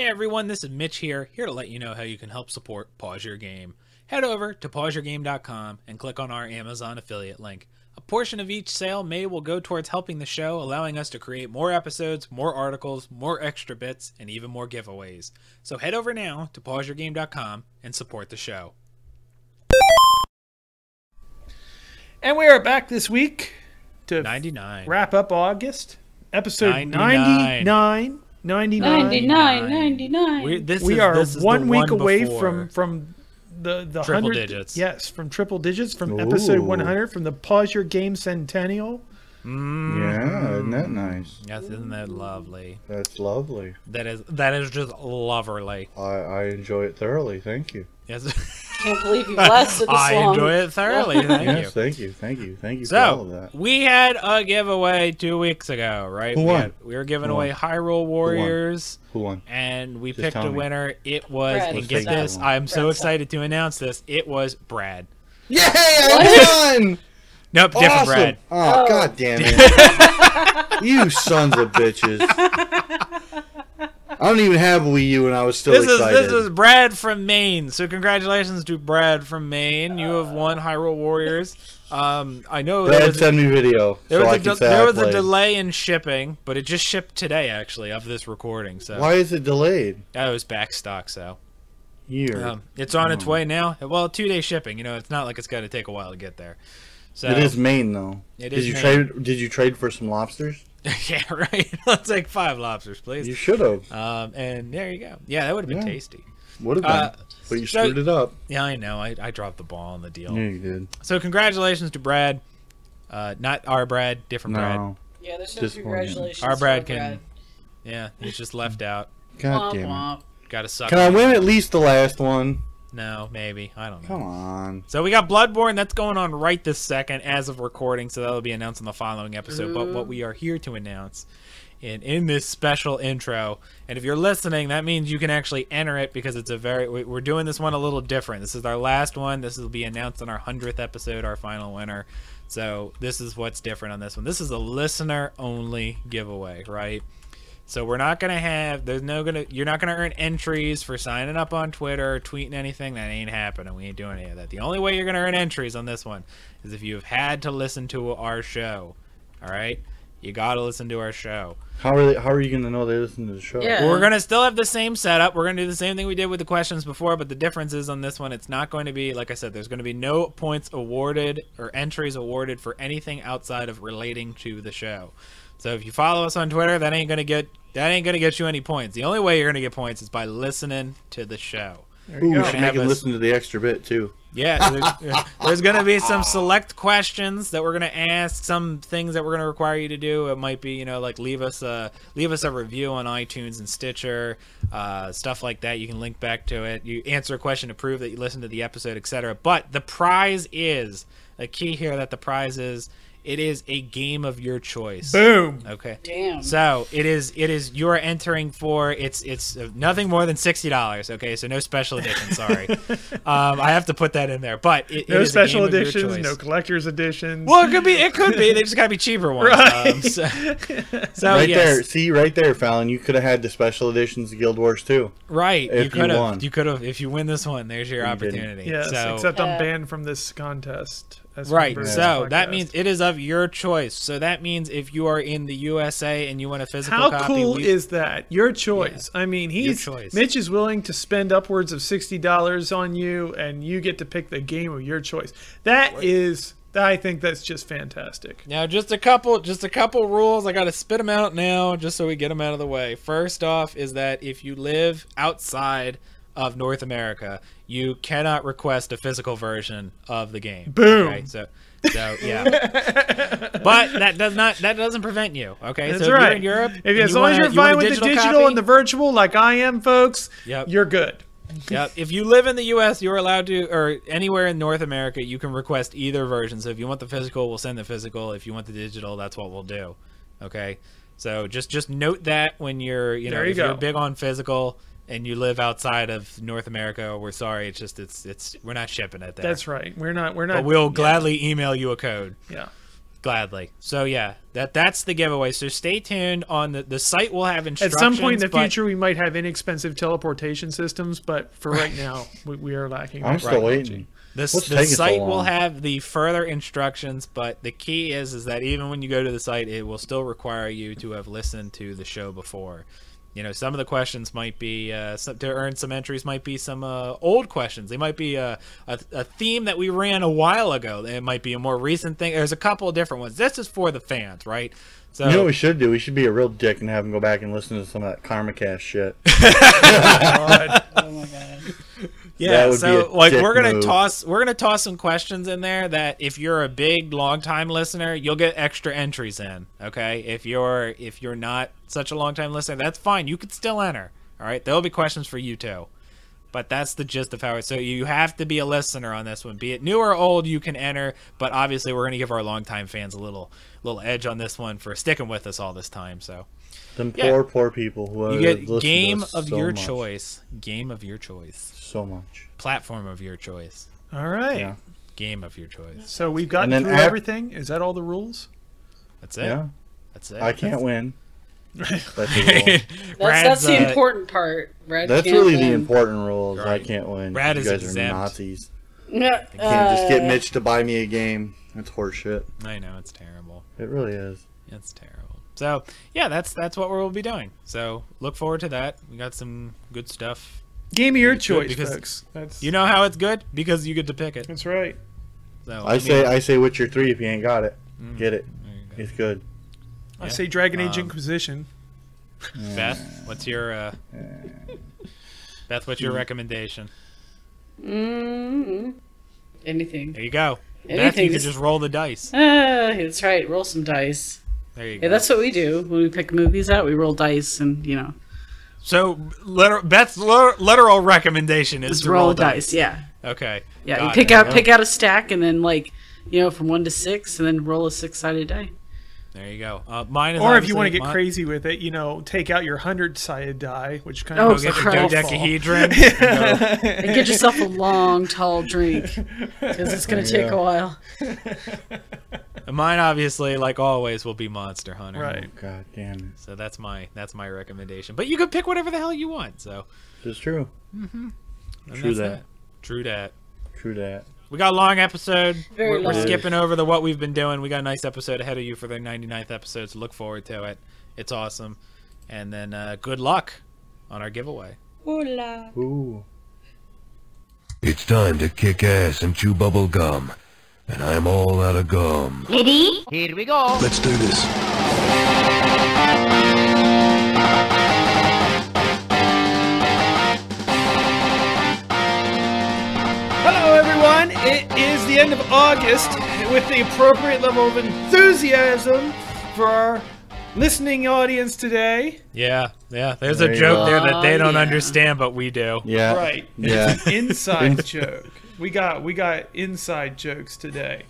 Hey everyone, this is Mitch here to let you know how you can help support Pause Your Game. Head over to pauseyourgame.com and click on our Amazon affiliate link. A portion of each sale will go towards helping the show, allowing us to create more episodes, more articles, more extra bits, and even more giveaways. So head over now to pauseyourgame.com and support the show. And we are back this week to 99. Wrap up August. Episode 99. 99. We are this is 1 the week one away before. from the Triple 100 digits. Yes, from triple digits, from Ooh. episode 100, from the Pause Your Game Centennial. Yeah, isn't that nice? Yes, isn't that lovely? That's lovely. That is just loverly. I enjoy it thoroughly. Thank you. Yes. Can't believe you've lasted this I long. enjoy it thoroughly. Thank you. Yes, thank you for all of So, that. we had a giveaway 2 weeks ago, right? Who won? We were giving Who away won? Hyrule Warriors, Who won? and we Just picked tell a me. winner. It was, Brad. and get Let's this, take I'm so Brad. excited to announce this, it was Brad. Yay! I won! Nope, different Awesome! Brad. Oh, god damn it! You sons of bitches! I don't even have a Wii U, and I was still excited. This is Brad from Maine. So congratulations to Brad from Maine. You have won Hyrule Warriors. I know Brad, send me video. there so was, I a, can say there I was a played. delay in shipping, but it just shipped today, actually, of this recording. So Why is it delayed? it was back stock, so Here. it's on its way now. Well, 2-day shipping. You know, it's not like it's got to take a while to get there. So It is Maine, though. It did is you Maine. Did you trade for some lobsters? yeah, right. Let's take 5 lobsters, please. You should have. And there you go. Yeah, that would have been Yeah. tasty. Would have been. But you so- screwed it up. Yeah, I know. I dropped the ball on the deal. Yeah, you did. So congratulations to Brad. Not our Brad, different Brad. No. Yeah, there's no Disappointing. congratulations. Our Brad for can. Yeah, he's just left out. God Womp damn it. womp. Got to suck. Can I win at least the last one? No, maybe. I don't know. Come on. So we got Bloodborne. That's going on right this second as of recording, so that'll be announced in the following episode. But what we are here to announce in this special intro, and if you're listening, that means you can actually enter it because it's we're doing this one a little different. This is our last one. This will be announced on our 100th episode, our final winner. So this is what's different on this one. This is a listener-only giveaway, right? So we're not gonna have. You're not gonna earn entries for signing up on Twitter, or tweeting anything. That ain't happening. We ain't doing any of that. The only way you're gonna earn entries on this one is if you've had to listen to our show. All right, you gotta listen to our show. How are you gonna know they listen to the show? Yeah. We're gonna still have the same setup. We're gonna do the same thing we did with the questions before, but the difference is on this one, it's not going to be like I said. There's going to be no points awarded or entries awarded for anything outside of relating to the show. So if you follow us on Twitter, that ain't gonna get you any points. The only way you're gonna get points is by listening to the show. There you Ooh, we go. should make them listen to the extra bit too. Yeah, there's gonna be some select questions that we're gonna ask, some things that we're gonna require you to do. It might be, like leave us a review on iTunes and Stitcher, stuff like that. You can link back to it. You answer a question to prove that you listened to the episode, etc. But the prize is a key here. That the prize is. It is a game of your choice. Boom. Okay. Damn. So it is you are entering for it's nothing more than $60. Okay, so no special edition. Sorry, I have to put that in there. But it No is a special game of your editions, choice. no collector's editions. Well, it could be. They just gotta be cheaper ones. Right. So Right yes. there. See, right there, Fallon. You could have had the special editions of Guild Wars too. Right. If you won. You could have. If you win this one, there's your You didn't. opportunity. Yes, So, except I'm banned from this contest. as right. members of So this that podcast. means it is of your choice. So that means if you are in the USA and you want a physical How copy, cool is that? Your choice. I mean, choice. Mitch is willing to spend upwards of $60 on you, and you get to pick the game of your choice. I think that's just fantastic. Now, just a couple rules. I got to spit them out now, just so we get them out of the way. First off, is that if you live outside of North America, you cannot request a physical version of the game. Boom. Okay? So yeah. But that doesn't prevent you. Okay. That's so if right. you're in Europe, As long as you're fine with the digital and the virtual, like I am, folks, Yep. you're good. Yeah, if you live in the U.S., you're allowed to, or anywhere in North America, you can request either version. So if you want the physical, we'll send the physical. If you want the digital, that's what we'll do. Okay, so just note that when you're, if you're big on physical and you live outside of North America, we're sorry. It's just we're not shipping it there. That's right. We're not. But we'll gladly email you a code. Yeah. Gladly. So yeah, that's the giveaway. So stay tuned on the site. Will have At instructions. some point in the but- future, we might have inexpensive teleportation systems, but for right now, we are lacking. I'm still technology. waiting. The What's taking so site will long? have the further instructions, but the key is that even when you go to the site, it will still require you to have listened to the show before. You know, some of the questions might be to earn some entries might be some old questions. They might be a theme that we ran a while ago. It might be a more recent thing. There's a couple of different ones. This is for the fans, right? So You know what we should do? We should be a real dick and have them go back and listen to some of that Karma Cast shit. God. Oh my god. yeah, That would be so a like dick we're gonna move. toss some questions in there that if you're a big long time listener, you'll get extra entries in. Okay, if you're not such a long time listener, that's fine. You could still enter. All right, there'll be questions for you too. But that's the gist of how it. So you have to be a listener on this one. Be it new or old, you can enter. But obviously, we're going to give our longtime fans a little edge on this one for sticking with us all this time. So Them Yeah. poor people who you have get listened to game us of so your much. choice, game of your choice, So much. platform of your choice, All right. Yeah. game of your choice. So we've gotten And then through ap- everything. Is that all the rules? That's it. Yeah. That's it. I can't win. That's the rule. That's Brad's, the important part. Brad That's can't really the win. important rules. Right. I can't win. Brad you is guys exempt. are Nazis. Yeah, I can't just get Mitch to buy me a game. That's horseshit. I know it's terrible. It really is. It's terrible. So yeah, that's what we'll be doing. So look forward to that. We got some good stuff. Game of your Good, choice, because folks. That's You know how it's good because you get to pick it. that's right. So I say Witcher 3 if you ain't got it. Get it. There you go. It's good. I Yeah. say Dragon Age Um, Inquisition. Beth, what's your Beth? What's your recommendation? Anything. There you go. Beth, Anything, you can just- just roll the dice. That's right. Roll some dice. There you Yeah, go. that's what we do when we pick movies out. We roll dice, and So Beth's literal recommendation is just to roll dice. Yeah, Okay. yeah. Got You it. pick out a stack, and then from 1 to 6, and then roll a 6-sided die. There you go. Mine is Or if you want to obviously get mine- crazy with it, take out your 100-sided die, which kind Oh, of Go get the Christ. dodecahedron. And get yourself a long, tall drink, because it's going to take a while. Mine obviously, like always, will be Monster Hunter. right. God damn it. So that's my recommendation. But you can pick whatever the hell you want. So It's true. and True that's that. True that. True that. We got a long episode. Very We're long. skipping over the what we've been doing. We got a nice episode ahead of you for the 99th episode, so look forward to it. It's awesome. And then good luck on our giveaway. Hola. Ooh. It's time to kick ass and chew bubble gum. And I'm all out of gum. Ready? Here we go. Let's do this. Hello, everyone. It is the end of August with the appropriate level of enthusiasm for our listening audience today. Yeah. There's There a you joke go. there that they don't Yeah. understand, but we do. Yeah. Right. Yeah. It's an inside joke. We got inside jokes today.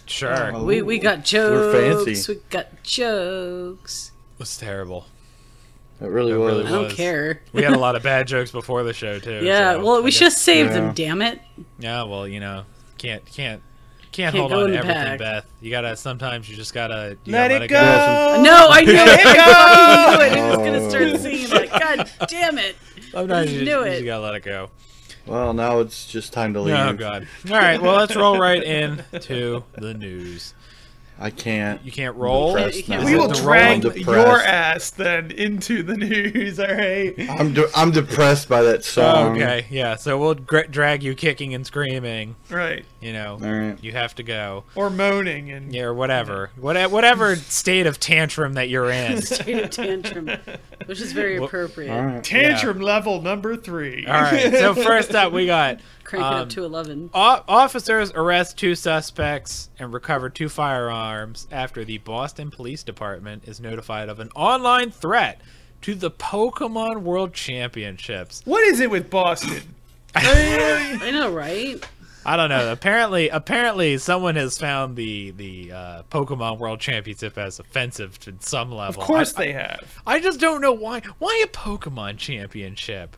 Sure. Oh. We got We're jokes. fancy. We got jokes. It was terrible. It really It was. really I don't was. care. We had a lot of bad jokes before the show too. Yeah, so well, I we guess- should have saved Yeah. them. Damn it! Yeah, well, can't Can't hold go on in to the everything, pack. Beth. You gotta sometimes you just gotta Let gotta it go. No, I knew it. I fucking knew it. I was Oh. gonna start singing like, God damn it! Sometimes you Knew just, it. you gotta let it go. Well, now it's just time to leave. Oh god. All right, well let's roll right into the news. I can't. You can't roll. Depressed You can't now. We will The drag rolling your depressed. ass then into the news. All right. I'm depressed by that Oh, song. okay, yeah. So we'll drag you kicking and screaming. Right. You know, All right. you have to go. Or moaning and Yeah, or whatever. Whatever state of tantrum that you're in. State of tantrum, which is very appropriate. All right. tantrum level number 3. All right. So first up, we got Crank it up to 11. officers arrest 2 suspects and recover 2 firearms after the Boston Police Department is notified of an online threat to the Pokemon World Championships. What is it with Boston? I know, right? I don't know. Apparently, someone has found the Pokemon World Championship as offensive to some Of level. course they have. I just don't know why. Why a Pokemon Championship?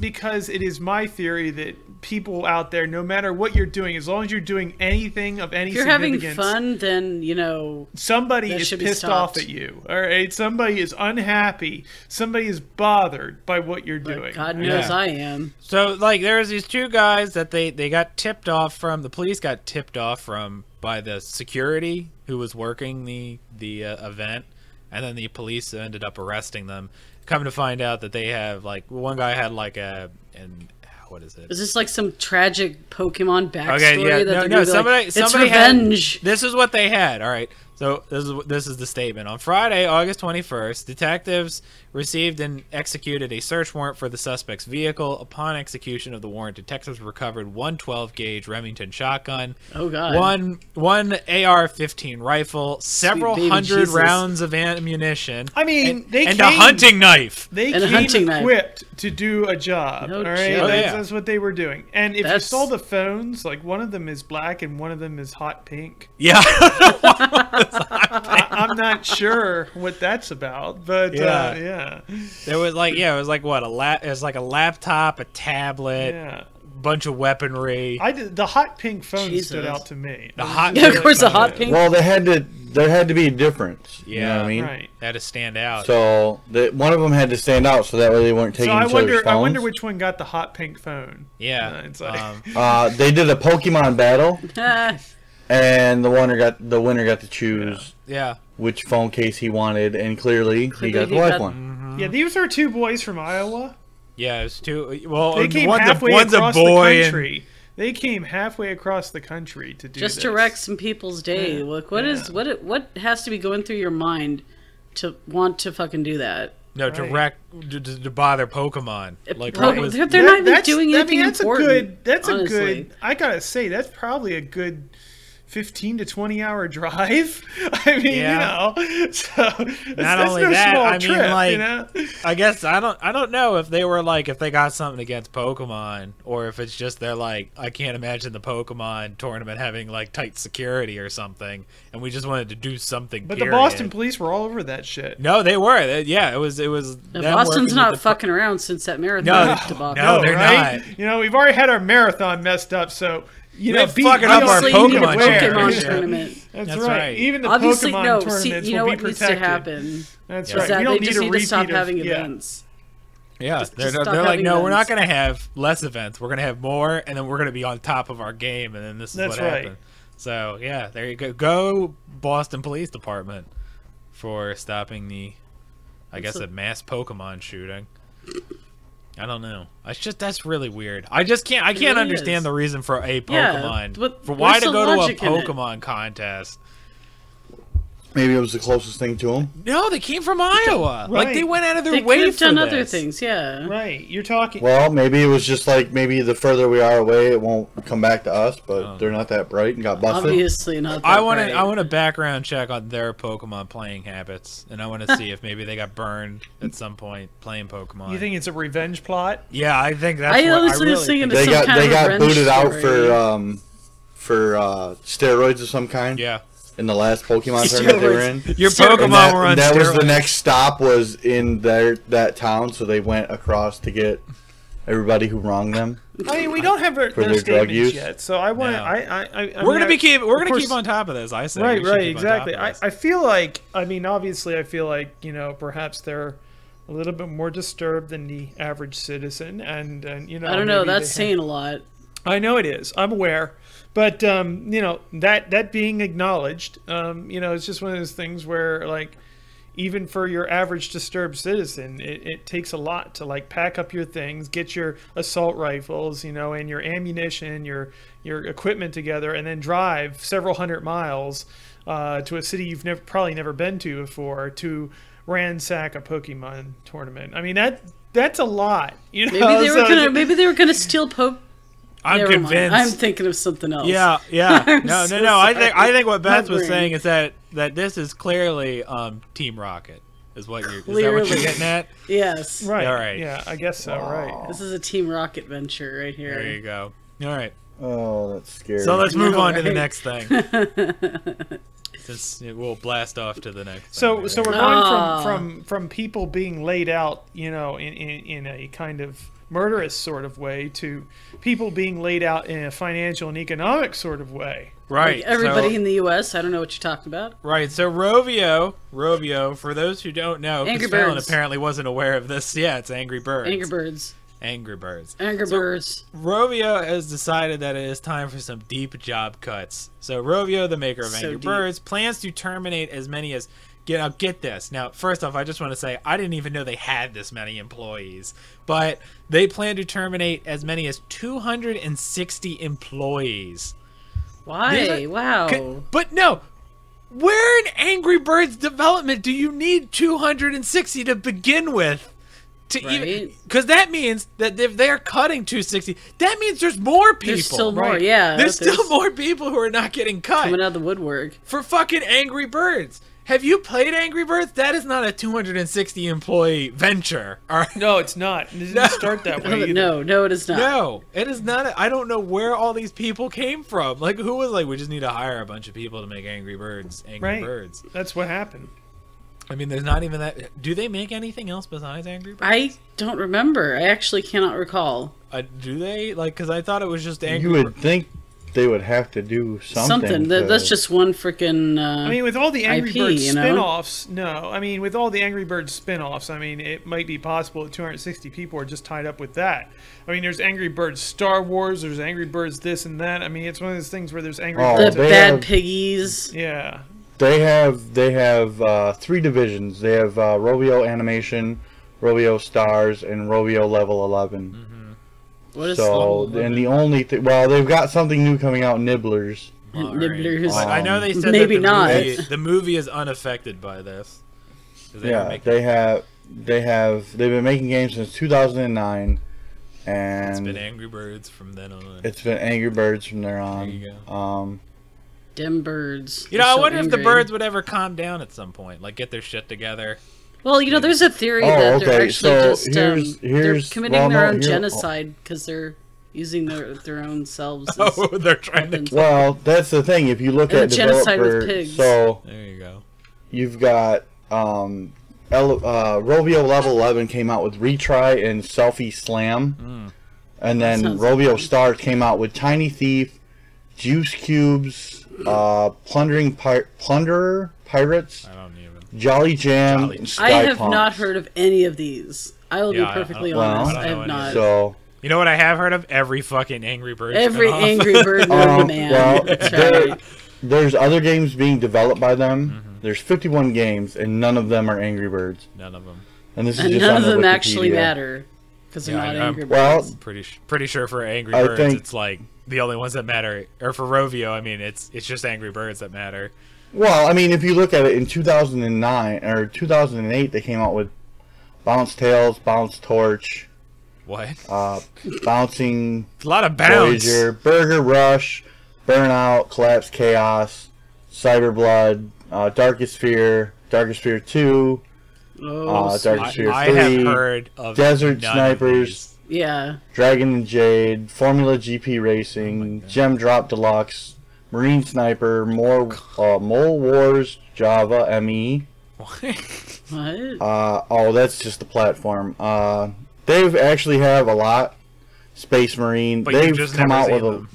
Because it is my theory that people out there, no matter what you're doing, as long as you're doing anything of any If you're having significance, fun, then somebody that is should be pissed off stopped. at you. All right, somebody is unhappy. Somebody is bothered by what you're doing. God knows Yeah. I am. So, like, there was these two guys that they got tipped off from. The police got tipped off from by the security who was working the event, and then the police ended up arresting them. Come to find out that they have, like, one guy had like what is it? Is this like some tragic Pokemon backstory? Okay, yeah, that no, they're no. gonna be Somebody, like, it's somebody had. revenge. This is what they had. All right. So this is the statement. On Friday, August 21st, detectives received and executed a search warrant for the suspect's vehicle. Upon execution of the warrant, detectives recovered one 12-gauge Remington shotgun, Oh God. one AR-15 rifle, several baby hundred Jesus. rounds of ammunition. I mean, they and came, a hunting knife. They And a came hunting knife. equipped to do a job. No all right, shit. Oh, that's, yeah. that's what they were doing. And if you That's- saw the phones, like one of them is black and one of them is hot pink. Yeah. I'm not sure what that's about, but Yeah. yeah, There was like, it was like what, it was like a laptop, a tablet, yeah. bunch of weaponry. The hot pink phone Jesus. stood out to me. The hot Yeah, of course, the hot pink. Well, there had to be a difference. You know Yeah. what I mean? Right. Had to stand out. So one of them had to stand out, so that way they weren't taking So I each other's wonder. phones. I wonder which one got the hot pink phone. Yeah. It's like, They did a Pokemon battle, Ah, and the winner got to choose Yeah. which phone case he wanted, and clearly he Clearly got the he black got- one. yeah, these are two boys from Iowa. Yeah, it's two. Well, They came one's halfway one's across a boy the and country. They came halfway across the country to do just this. to wreck some people's day. Yeah. Look, Yeah. what has to be going through your mind to want to fucking do that? no to Right. wreck to bother Pokemon. Like Right. what was? They're not even That's- doing anything that's important. a good. That's honestly. a good. I gotta say, that's probably a good 15 to 20 hour drive. I mean, Yeah. so that's only no that, small I mean, trip, like, you know? I guess I don't know if they were like if they got something against Pokemon or if it's just they're like I can't imagine the Pokemon tournament having like tight security or something, and we just wanted to do something. But period. the Boston police were all over that shit. No, they were. Yeah, it was. Now, them Boston's working not with the fucking around since that marathon No, debacle. no, they're right? not. You know, we've already had our marathon messed up, so you They're know, fucking up our Obviously, you need a Pokemon Pokemon championship. tournament. That's, That's right. right. Even the Obviously, Pokemon no. tournaments See, you know will what be needs to protected. happen? That's Yeah. right. Is that we don't they need just a need to repeat stop of, having yeah. events. Yeah, Just they're stop like, having no, we're not events. going to have less events. We're going to have more, and then we're going to be on top of our game, and then this is That's what right. happened. So, yeah, there you go. Go Boston Police Department for stopping the, I guess, a mass Pokemon shooting. I don't know. That's really weird. I can't really understand is. the reason for a Yeah, Pokemon. but for why where's to the go to a logic in it? Pokemon contest. Maybe it was the closest thing to him. No, they came from Iowa. Like, Right. they went out of their They way could have for done this. other things, yeah. Right. You're talking. Well, maybe it was just like maybe the further we are away, it won't come back to us. But they're not that bright and got busted. Obviously not. That I want bright. a background check on their Pokemon playing habits, and I want to see if maybe they got burned at some point playing Pokemon. You think it's a revenge plot? Yeah, I think that's. I what honestly I was really thinking think. They some got kind of got revenge booted out story. for steroids of some kind. Yeah, In the last Pokemon tournament they were in. your Steroids. Pokemon And that, were on that was steroids. the next stop was in that town, so they went across to get everybody who wronged them. I mean, we don't have their their drug statements use? yet, so I want to. No. We're We're gonna course- keep on top of this. I say Right, we should right, keep on top exactly. of this. I feel like, I mean, obviously, I feel like, you know, perhaps they're a little bit more disturbed than the average citizen, and you know, I don't know. maybe That's they have- saying a lot. I know it is. I'm aware, but you know, that being acknowledged, you know, it's just one of those things where, like, even for your average disturbed citizen, it takes a lot to, like, pack up your things, get your assault rifles, you know, and your ammunition, your equipment together, and then drive several hundred miles to a city you've probably never been to before to ransack a Pokemon tournament. I mean, that's a lot. You know, Maybe they were gonna steal I'm Never mind. convinced. I'm thinking of something else. Yeah. I'm No. so I sorry. think what Beth My was brain. saying is that this is clearly Team Rocket. Is that what you're Clearly. getting at? Yes. Right. All right. Yeah, I guess so. Right. This is a Team Rocket venture right here. There you go. All right. Oh, that's scary. So let's move know, on to the right? next thing. Since we'll blast off to the next. So thing, so we're right? going from people being laid out, in a kind of murderous sort of way to people being laid out in a financial and economic sort of way. Right. Like everybody so, in the U.S. I don't know what you're talking about. Right. So Rovio, for those who don't know, Angry because Fallon Birds. apparently wasn't aware of this. Yeah, it's Angry Birds. Angry Birds. Angry Birds. Angry Birds. Rovio has decided that it is time for some deep job cuts. So Rovio, the maker of So Angry deep. Birds, plans to terminate as many as... Get this. Now, first off, I just want to say, I didn't even know they had this many employees. But they plan to terminate as many as 260 employees. Why? Wow. But no, where in Angry Birds development do you need 260 to begin with? Right. Because that means that if they're cutting 260, that means there's more people. There's still more, right? yeah. There's still more people who are not getting cut coming out of the woodwork. for fucking Angry Birds. Have you played Angry Birds? That is not a 260 employee venture. All right? No, it's not. It didn't start that way either. No, it is not. No, it is not. I don't know where all these people came from. Like, who was like, we just need to hire a bunch of people to make Angry Birds. Right. Birds. That's what happened. I mean, there's not even that. Do they make anything else besides Angry Birds? I don't remember. I actually cannot recall. Do they? Like, because I thought it was just Angry You would think they would have to do something. That's just one freaking. I mean, with all the Angry IP, Birds you know? spin-offs, no. I mean, with all the Angry Birds spin-offs, I mean, it might be possible that 260 people are just tied up with that. I mean, there's Angry Birds Star Wars, there's Angry Birds this and that. I mean, it's one of those things where there's Angry Oh, the Birds. they Bad have- Piggies. Yeah. They have 3 divisions. They have Rovio Animation, Rovio Stars, and Rovio Level 11. What is So, and the only thing, well, they've got something new coming out, Nibblers. All right. Nibblers. But I know they said Maybe that not. the movie is unaffected by this. 'Cause they were Yeah, making- they've been making games since 2009, and It's been Angry Birds from then on. it's been Angry Birds from there on. There you go. Dem birds. You know, They're I so wonder if the angry. birds would ever calm down at some point, like get their shit together. Well, you know, there's a theory Oh, that they're okay, actually so just they're they're committing well, their no, own here- genocide because they're using their own selves. As Oh, they're trying to. weapons. Well, that's the thing. If you look And at genocide with developer, pigs. so There you go. you've got Rovio Level 11 came out with Retry and Selfie Slam, and then sounds Rovio fun. Stars came out with Tiny Thief, Juice Cubes, Plunderer Pirates, I don't even. Jolly Jam, Jolly- and I Sky have Punch. not heard of any of these. I will Yeah, be perfectly well, honest. I I don't have know not. any. So You know what I have heard of? Every fucking Angry Birds. Every spin-off. Angry Bird known to man. well, That's there- right. there's other games being developed by them. Mm-hmm. There's 51 games, and none of them are Angry Birds. None of them. And this is And just none on of their them Wikipedia. actually matter because they're Yeah, not I'm- Angry well, Birds. Pretty sure for Angry I Birds, think- it's like the only ones that matter. Or for Rovio, I mean, it's just Angry Birds that matter. Well, I mean, if you look at it in 2009 or 2008, they came out with Bounce Tails, Bounce Torch, What? Bouncing It's a lot of bounce. Voyager, Burger Rush, Burnout, Collapse Chaos, Cyberblood, Darkest Sphere 2, Darkest Sphere 3, I have heard of Desert none Snipers, Of these. Yeah. Dragon and Jade, Formula GP Racing, Gem Drop Deluxe, Marine Sniper, Mole Wars, Java, ME. What? Oh, that's just the platform. They've actually have a lot. Space Marine. But They've you've just come never out seen with a. them.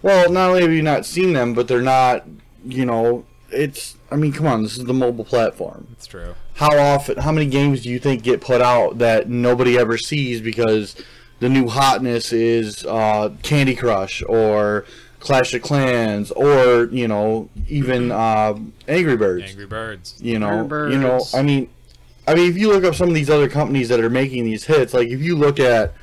Well, not only have you not seen them, but they're not. You know, it's. I mean, come on. This is the mobile platform. It's true. How many games do you think get put out that nobody ever sees because the new hotness is Candy Crush or Clash of Clans or even Angry Birds? Angry Birds. You know, Angry Birds. I mean, if you look up some of these other companies that are making these hits, like if you look at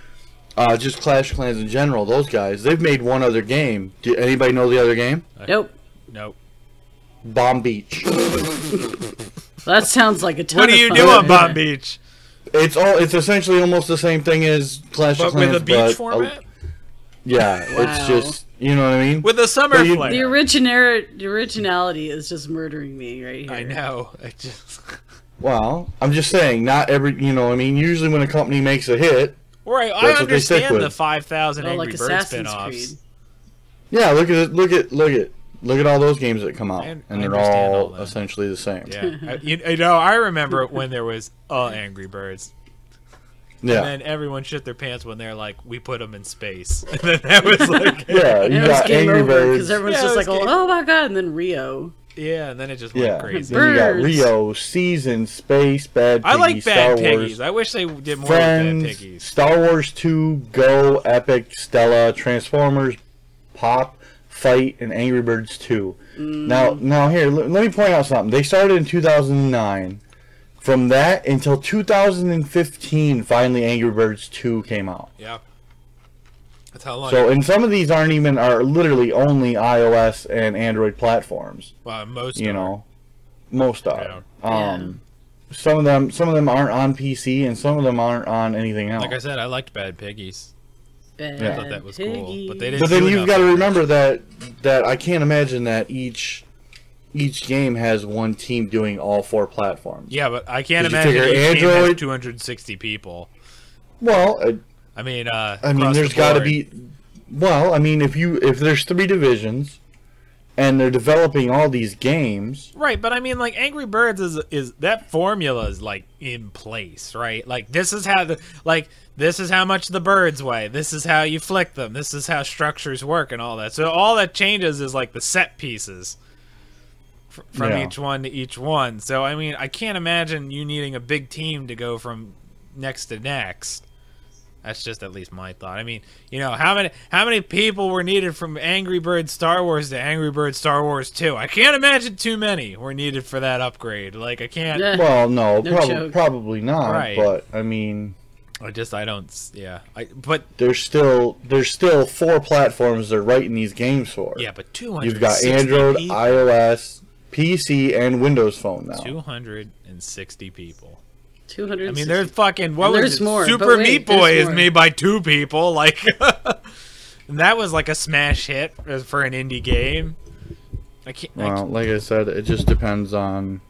just Clash of Clans in general, those guys, they've made one other game. Do anybody know the other game? Nope. Nope. Bomb Beach. That sounds like a ton What do of you fun. do on Bomb Beach? It's essentially almost the same thing as Clash But of Clans, with a beach but format? yeah, Wow. it's just you know what I mean. With a summer But you- flair. The originality is just murdering me right here. I know. I just... Well, I'm just saying, not every what I mean. Usually, when a company makes a hit, Right, I That's what they stick understand with. the 5,000 Oh, Angry like Birds Assassin's spin-offs. Creed. yeah, look at Look at all those games that come out, I and they're understand all all that. essentially the same. Yeah, you know, I remember when there was Angry Birds. Yeah. And then everyone shit their pants when they're like, we put them in space. And then that was like... Yeah, you And it was got game Angry over Birds. because everyone's Yeah, just it like, was game- oh my god, and then Rio. Yeah, and then it just Yeah. went crazy. Then you got Birds. Rio, Season, Space, Bad Piggy, I like Star Bad Wars, Piggies. I wish they did more with Bad Friends, Piggies. Star Wars 2, Go, Epic, Stella, Transformers, Pop, Fight, and Angry Birds 2. Now here, let me point out something. They started in 2009. From that until 2015, finally Angry Birds 2 came out. Yeah. That's how long. So, and some of these are literally only iOS and Android platforms. Well, most You are. know, most are. Yeah. Some of them aren't on PC, and some of them aren't on anything else. Like I said, I liked Bad Piggies. Bad I thought that was cool, Piggy. but they didn't- But then do you've enough got to of it. remember that I can't imagine that each game has one team doing all 4 platforms. Yeah, but I can't Did you imagine figure each game has Android? 260 people. Well, I mean, there's got to be. Well, I mean, if there's 3 divisions, and they're developing all these games, Right, but I mean, like, Angry Birds is that formula is like in place, right? Like, this is how this is how much the birds weigh. This is how you flick them. This is how structures work and all that. So all that changes is like the set pieces from Yeah. each one to each one. So I mean, I can't imagine you needing a big team to go from next to next. That's just at least my thought. I mean, you know, how many people were needed from Angry Birds Star Wars to Angry Birds Star Wars 2? I can't imagine too many were needed for that upgrade. Like, I can't. Yeah. well, no, No joke. probably not. Right. But I mean, I don't. Yeah. But there's still 4 platforms they're writing these games for. yeah, but 260 You've got Android, people. iOS, PC, and Windows Phone now. 260 people. 200. I mean, there's fucking what And was there's it? more, Super but Meat wait, there's Boy is more. made by 2 people. Like, and that was like a smash hit for an indie game. I can't. Well, like I said, it just depends on.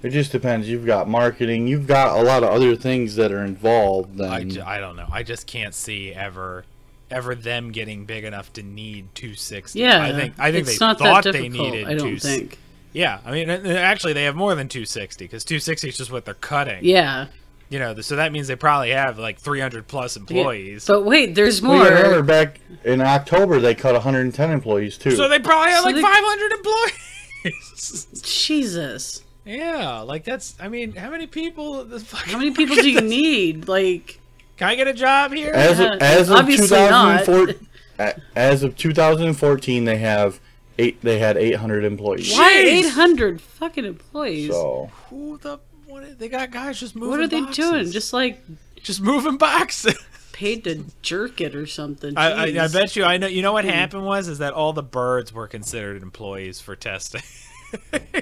It just depends. You've got marketing. You've got a lot of other things that are involved. I Than, don't know. I just can't see ever them getting big enough to need 260. Yeah, I think it's they not thought that they difficult, needed I don't 260. think. Yeah, I mean, actually, they have more than 260 because 260 is just what they're cutting. Yeah. You know, so that means they probably have like 300 plus employees. But wait, there's well, more. yeah, remember back in October they cut 110 employees too. So they probably have So like they- 500 employees. Jesus. Yeah, like that's. I mean, how many people? How many people do you need? Like, Can I get a job here? as of Obviously not. 2014, as of 2014, they had 800 employees. why Jeez. 800 fucking employees? So Who the? What? They got guys just moving. What are they boxes. doing? Just like Just moving boxes. paid to jerk it or something. I Jeez. bet you. I know. You know what happened was that all the birds were considered employees for testing.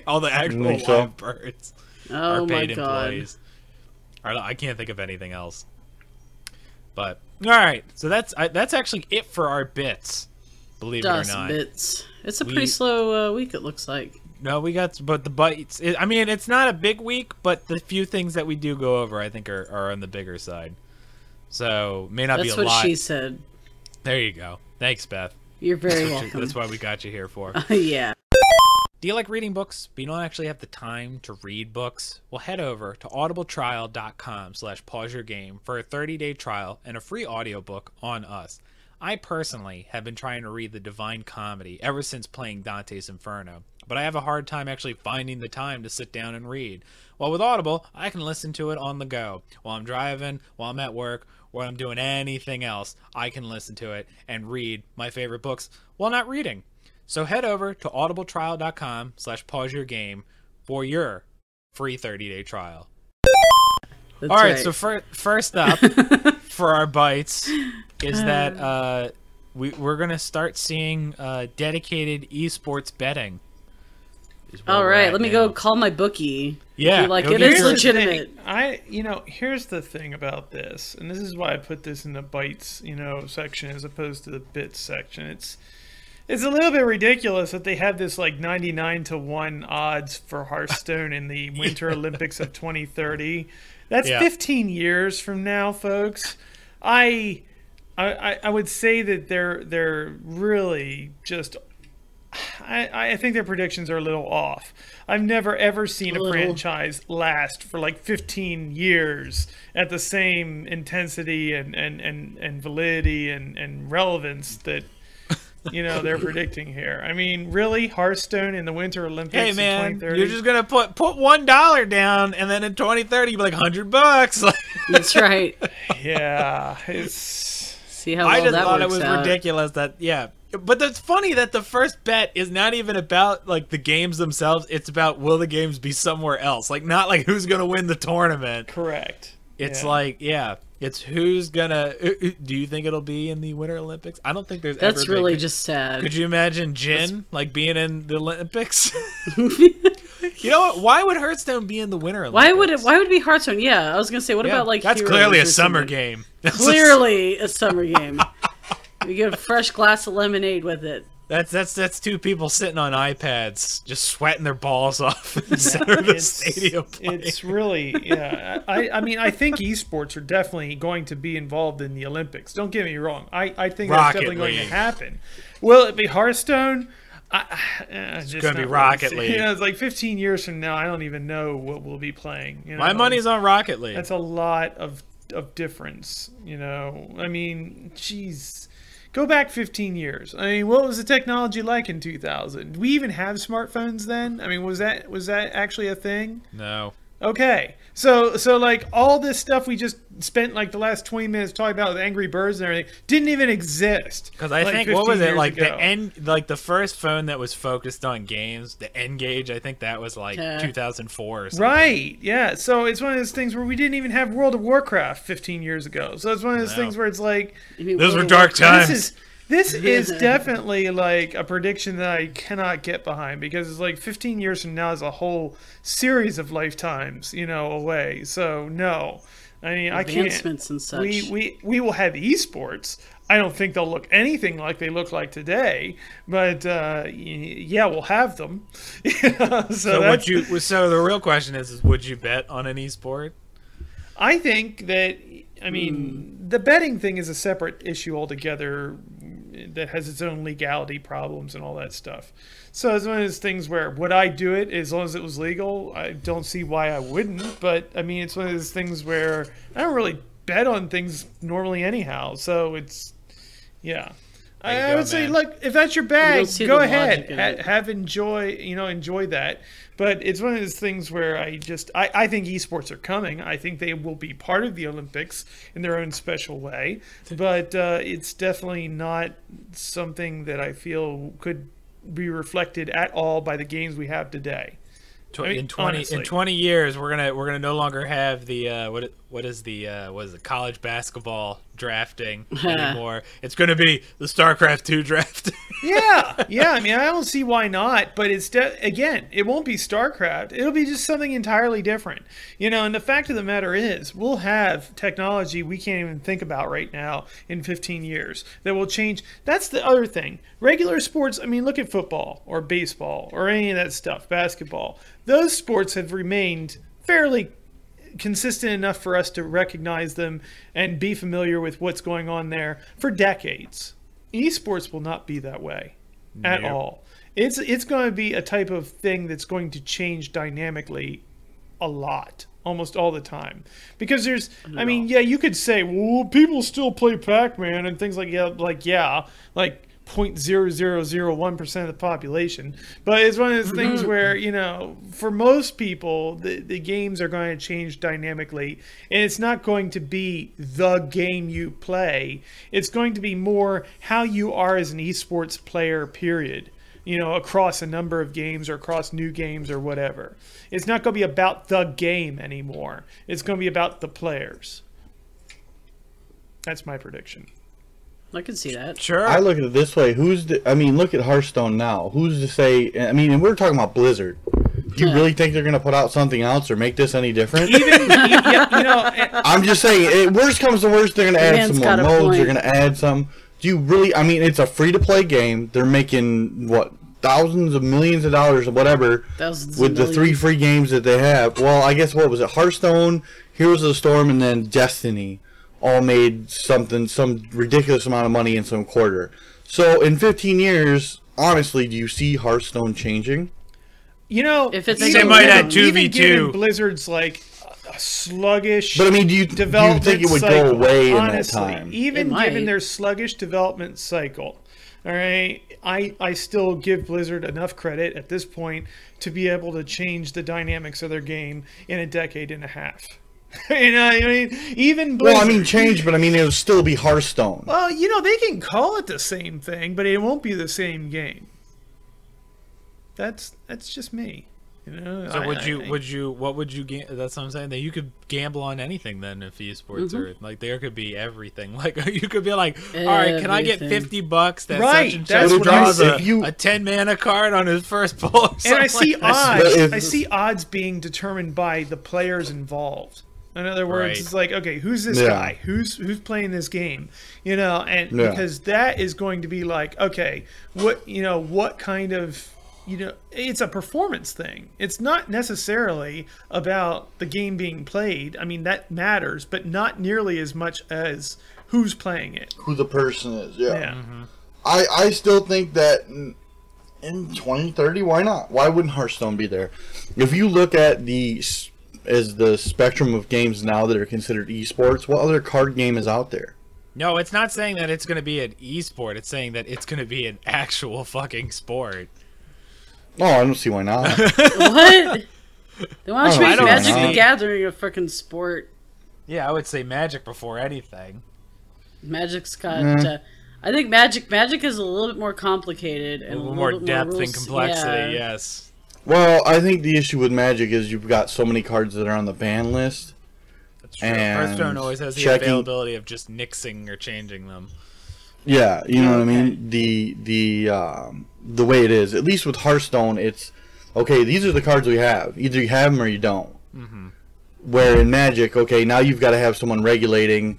All the actual think so? live birds Oh are my paid god. employees. I can't think of anything else. But all right, so that's actually it for our bits. Believe it or Dust not. bits. It's a We- pretty slow week, it looks like. No, we got but the bites. I mean, it's not a big week, but the few things that we do go over, I think, are on the bigger side. So may not That's be a what lot. she said. There you go. Thanks, Beth. You're very welcome. That's why we got you here for. Yeah. Do you like reading books, but you don't actually have the time to read books? Well, head over to audibletrial.com/pauseyourgame for a 30-day trial and a free audiobook on us. I personally have been trying to read the Divine Comedy ever since playing Dante's Inferno, but I have a hard time actually finding the time to sit down and read. Well, with Audible, I can listen to it on the go. While I'm driving, while I'm at work, while I'm doing anything else, I can listen to it and read my favorite books while not reading. So head over to audibletrial.com/pauseyourgame for your free 30-day trial. That's All right, right. so first up for our bites is that we're going to start seeing dedicated esports betting. is where All we're right, at let me now. go call my bookie. Yeah, Be like go it get is yours. legitimate. Here's the thing about this, and this is why I put this in the bites, section as opposed to the bits section. It's a little bit ridiculous that they have this like 99-1 odds for Hearthstone in the Winter Olympics of 2030. That's Yeah. 15 years from now, folks. I I would say that they're really just. I think their predictions are a little off. I've never ever seen a franchise last for like 15 years at the same intensity and validity and relevance that they're predicting here. I mean, really, Hearthstone in the Winter Olympics. Hey man, in 2030? you're just gonna put $1 down, and then in 2030 you'll be like $100. That's right. Yeah, See how I well just that thought it works was out. ridiculous that But it's funny that the first bet is not even about like the games themselves. It's about will the games be somewhere else, like not like who's gonna win the tournament. correct. It's Yeah. like it's who's gonna. Do you think it'll be in the Winter Olympics? I don't think there's. That's ever really been, just sad. Could you imagine Jin like being in the Olympics? You know what? Why would Hearthstone be in the Winter Olympics? Why would it be Hearthstone? Yeah, I was gonna say, what Yeah, about like that's Heroes clearly a or summer something? game. Clearly a summer game. You get a fresh glass of lemonade with it. That's two people sitting on iPads just sweating their balls off in the center of the stadium. It's really, yeah. I mean, I think esports are definitely going to be involved in the Olympics. Don't get me wrong. I think that's Rocket definitely going League. to happen. Will it be Hearthstone? It's gonna be Rocket League. It's like 15 years from now, I don't even know what we'll be playing. My money's on Rocket League. That's a lot of difference. I mean, geez. Go back 15 years. I mean, what was the technology like in 2000? Did we even have smartphones then? I mean, was that actually a thing? No. Okay. So like all this stuff we just spent like the last 20 minutes talking about with Angry Birds and everything didn't even exist. Because I like think what was 15 it years like ago. the first phone that was focused on games, the N-Gage. I think that was like 2004 or something. Right, yeah. So it's one of those things where we didn't even have World of Warcraft 15 years ago. So it's one of those things where it's like, Those were dark times. This is definitely like a prediction that I cannot get behind because it's like 15 years from now is a whole series of lifetimes, away. So no, I mean I can't. Advancements and such. We will have esports. I don't think they'll look anything like they look like today, but yeah, we'll have them. So the real question is would you bet on an esport? I think that, I mean, the betting thing is a separate issue altogether that has its own legality problems and all that stuff. So it's one of those things where would I do it as long as it was legal? I don't see why I wouldn't, but I mean, it's one of those things where I don't really bet on things normally anyhow. So it's, yeah. I would say, look, if that's your bag, go ahead, enjoy that. But it's one of those things where I think esports are coming. I think they will be part of the Olympics in their own special way. But it's definitely not something that I feel could be reflected at all by the games we have today. In 20 years, we're gonna no longer have the what is the college basketball drafting anymore. It's gonna be the StarCraft 2 draft. yeah. I mean, I don't see why not. But it's again, it won't be StarCraft. It'll be just something entirely different. And the fact of the matter is, we'll have technology we can't even think about right now in 15 years that will change. That's the other thing. Regular sports. I mean, look at football or baseball or any of that stuff. Basketball. Those sports have remained fairly consistent enough for us to recognize them and be familiar with what's going on there for decades. Esports will not be that way at all. It's going to be a type of thing that's going to change dynamically a lot, almost all the time. Because there's, I mean, yeah, you could say, well, people still play Pac-Man and things like 0.0001% of the population, but it's one of those things where for most people the games are going to change dynamically, and it's not going to be the game you play. It's going to be more how you are as an esports player, period, across a number of games or across new games or whatever. It's not going to be about the game anymore. It's going to be about the players. That's my prediction. I can see that. Sure. I look at it this way. Look at Hearthstone now. Who's to say? I mean, and we're talking about Blizzard. Do you really think they're going to put out something else or make this any different? I'm just saying, worst comes to worst, they're going to add some more modes. They're going to add some. Do you really? I mean, it's a free-to-play game. They're making, thousands of millions of dollars or whatever with the 3 free games that they have. Well, I guess, what was it? Hearthstone, Heroes of the Storm, and then Destiny all made some ridiculous amount of money in some quarter. So in 15 years, honestly, do you see Hearthstone changing? You know, If it's They might add 2v2. even given Blizzard's like a sluggish, But I mean, do you think it would go away in that time? Even It might. given their sluggish development cycle, all right, I still give Blizzard enough credit at this point to be able to change the dynamics of their game in a decade and a half. You know what I mean? Even Blizzard. Well, I mean, change, but I mean, it'll still be Hearthstone. Well, you know, they can call it the same thing, but it won't be the same game. That's just me. You know. So what would you that's what I'm saying, that you could gamble on anything then if esports are like, there could be everything. Like you could be like, all right, can I get Everything. $50 that Right, such and that's such what draws if you- a 10 mana card on his first pull? Or And I something see like that. odds. But if- I see odds being determined by the players involved. In other words, Right. it's like, okay, who's this Yeah. guy? Who's playing this game? You know, and Yeah. because that is going to be like, okay, what kind of, it's a performance thing. It's not necessarily about the game being played. I mean, that matters, but not nearly as much as who's playing it. Who the person is, yeah. Yeah. I still think that in 2030, why not? Why wouldn't Hearthstone be there? If you look at the spectrum of games now that are considered esports, what other card game is out there? No, it's not saying that it's going to be an esport. It's saying that it's going to be an actual fucking sport. Oh, I don't see why not. What? They want to Oh, make I don't Magic know. the Gathering a freaking sport. Yeah, I would say Magic before anything. Magic's got. I think Magic is a little bit more complicated and A little more bit depth and rules- complexity, yeah. yes. Well, I think the issue with Magic is you've got so many cards that are on the ban list. That's true. And Hearthstone always has the checking- availability of just nixing or changing them. Yeah, you know what I mean? The way it is, at least with Hearthstone, it's okay, these are the cards we have. Either you have them or you don't. Mm-hmm. Where in Magic, okay, now you've got to have someone regulating,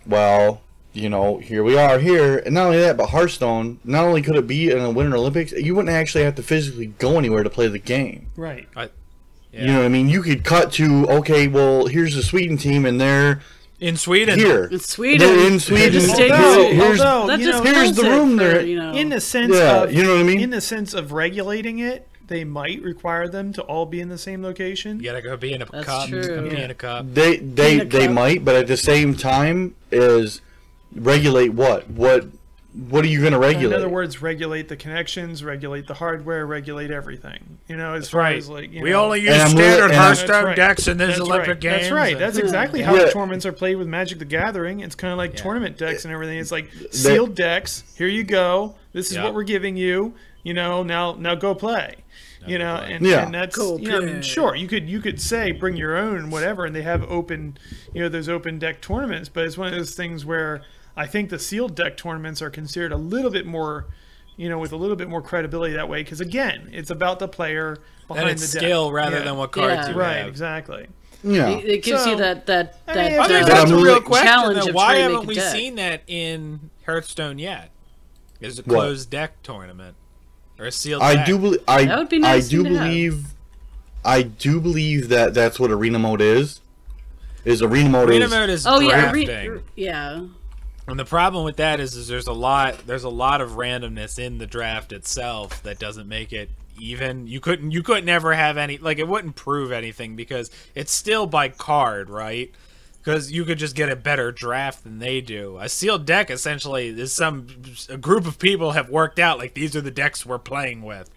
well, here we are here. And not only that, but Hearthstone, not only could it be in the Winter Olympics, you wouldn't actually have to physically go anywhere to play the game. Right. Yeah. You know what I mean? You could cut to, okay, well, here's the Sweden team, and they're In Sweden. here. In Sweden. They're in Sweden. Just Although- take- Here's, although, That you just know, here's the kills it room for, there. in the sense Yeah, of, you know what I mean? in the sense of regulating it, they might require them to all be in the same location. You gotta go be in a That's cup. true. Be in Yeah. a cup. They Cup. might, but at the same time, is regulate what? What are you going to regulate? In other words, regulate the connections, regulate the hardware, regulate everything. As far Right. as like We only use And I'm standard really- and I'm- Hearthstone That's right. decks in this That's Olympic right. games. That's right. and- That's exactly how Yeah. the tournaments are played with Magic the Gathering. It's kind of like Yeah. tournament decks and everything. It's like sealed decks. Here you go. This is Yeah. what we're giving you. Now go play. go play. And, Yeah. and that's Go I mean, play. sure you could say bring your own and whatever, and they have open those open deck tournaments. But it's one of those things where I think the sealed deck tournaments are considered a little bit more, with a little bit more credibility that way, because again, it's about the player behind And it's the deck. skill rather Yeah. than what cards Yeah. you Right, have. exactly. Yeah. It gives So, you that I mean, I think But that's I'm a real really- question. challenge Then. of Why trying to haven't make a we deck. seen that in Hearthstone yet? Is a What? closed deck tournament or a sealed I deck? do believe. That would be nice I do to have. believe. I do believe that that's what arena mode is. Arena mode Arena is. mode is Oh yeah, drafting. yeah. And the problem with that is there's a lot of randomness in the draft itself that doesn't make it even. You couldn't ever have any, like, it wouldn't prove anything because it's still by card, right? Because you could just get a better draft than they do. A sealed deck essentially is a group of people have worked out, like, these are the decks we're playing with.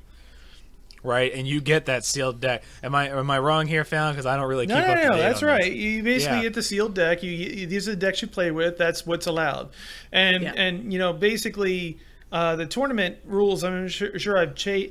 Right, and you get that sealed deck. Am I wrong here, Fallon? Because I don't really keep up to date That's on right. this. You basically Yeah. get the sealed deck. These are the decks you play with. That's what's allowed, and basically the tournament rules. I'm sure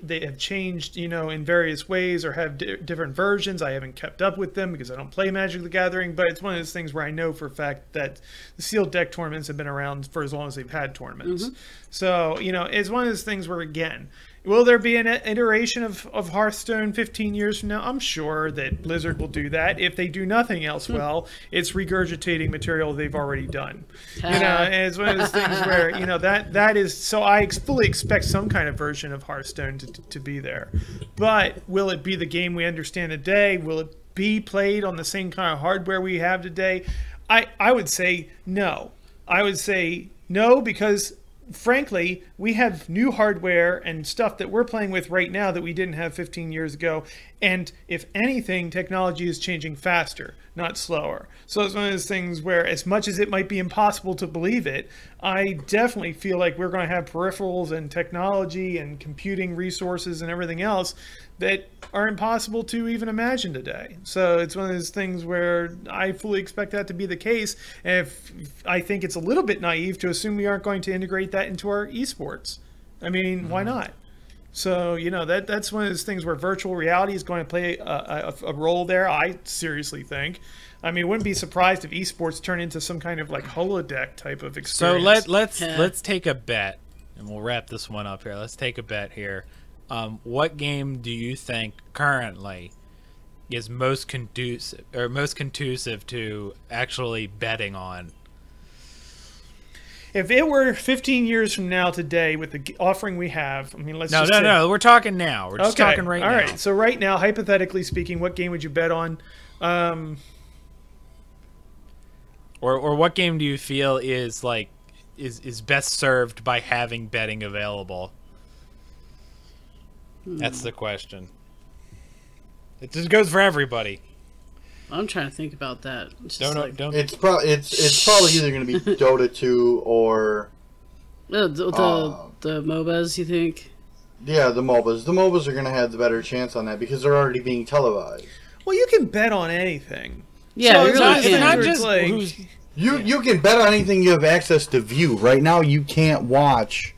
they have changed, in various ways or have different versions. I haven't kept up with them because I don't play Magic the Gathering. But it's one of those things where I know for a fact that the sealed deck tournaments have been around for as long as they've had tournaments. So it's one of those things where, again, will there be an iteration of Hearthstone 15 years from now? I'm sure that Blizzard will do that. If they do nothing else well, it's regurgitating material they've already done. And it's one of those things where, that is, so I fully expect some kind of version of Hearthstone to be there. But will it be the game we understand today? Will it be played on the same kind of hardware we have today? I would say no. I would say no because, frankly, we have new hardware and stuff that we're playing with right now that we didn't have 15 years ago. And if anything, technology is changing faster, not slower. So it's one of those things where, as much as it might be impossible to believe it, I definitely feel like we're going to have peripherals and technology and computing resources and everything else that are impossible to even imagine today. So it's one of those things where I fully expect that to be the case. And if I think it's a little bit naive to assume we aren't going to integrate that into our esports. I mean, why not? So, that's one of those things where virtual reality is going to play a role there, I seriously think. I mean, wouldn't be surprised if esports turn into some kind of like holodeck type of experience. So let's take a bet, and we'll wrap this one up here. Let's take a bet here. What game do you think currently is most conducive to actually betting on? If it were 15 years from now today with the offering we have, I mean, No, we're talking now. We're just talking right now. All right, so right now, hypothetically speaking, what game would you bet on? Or what game do you feel is best served by having betting available? That's the question. It just goes for everybody. I'm trying to think about that. It's It's probably either going to be Dota 2 or the MOBAs. You think? Yeah, the MOBAs. The MOBAs are going to have the better chance on that because they're already being televised. Well, you can bet on anything. Yeah, so it's not just like you can bet on anything you have access to view. Right now, you can't watch,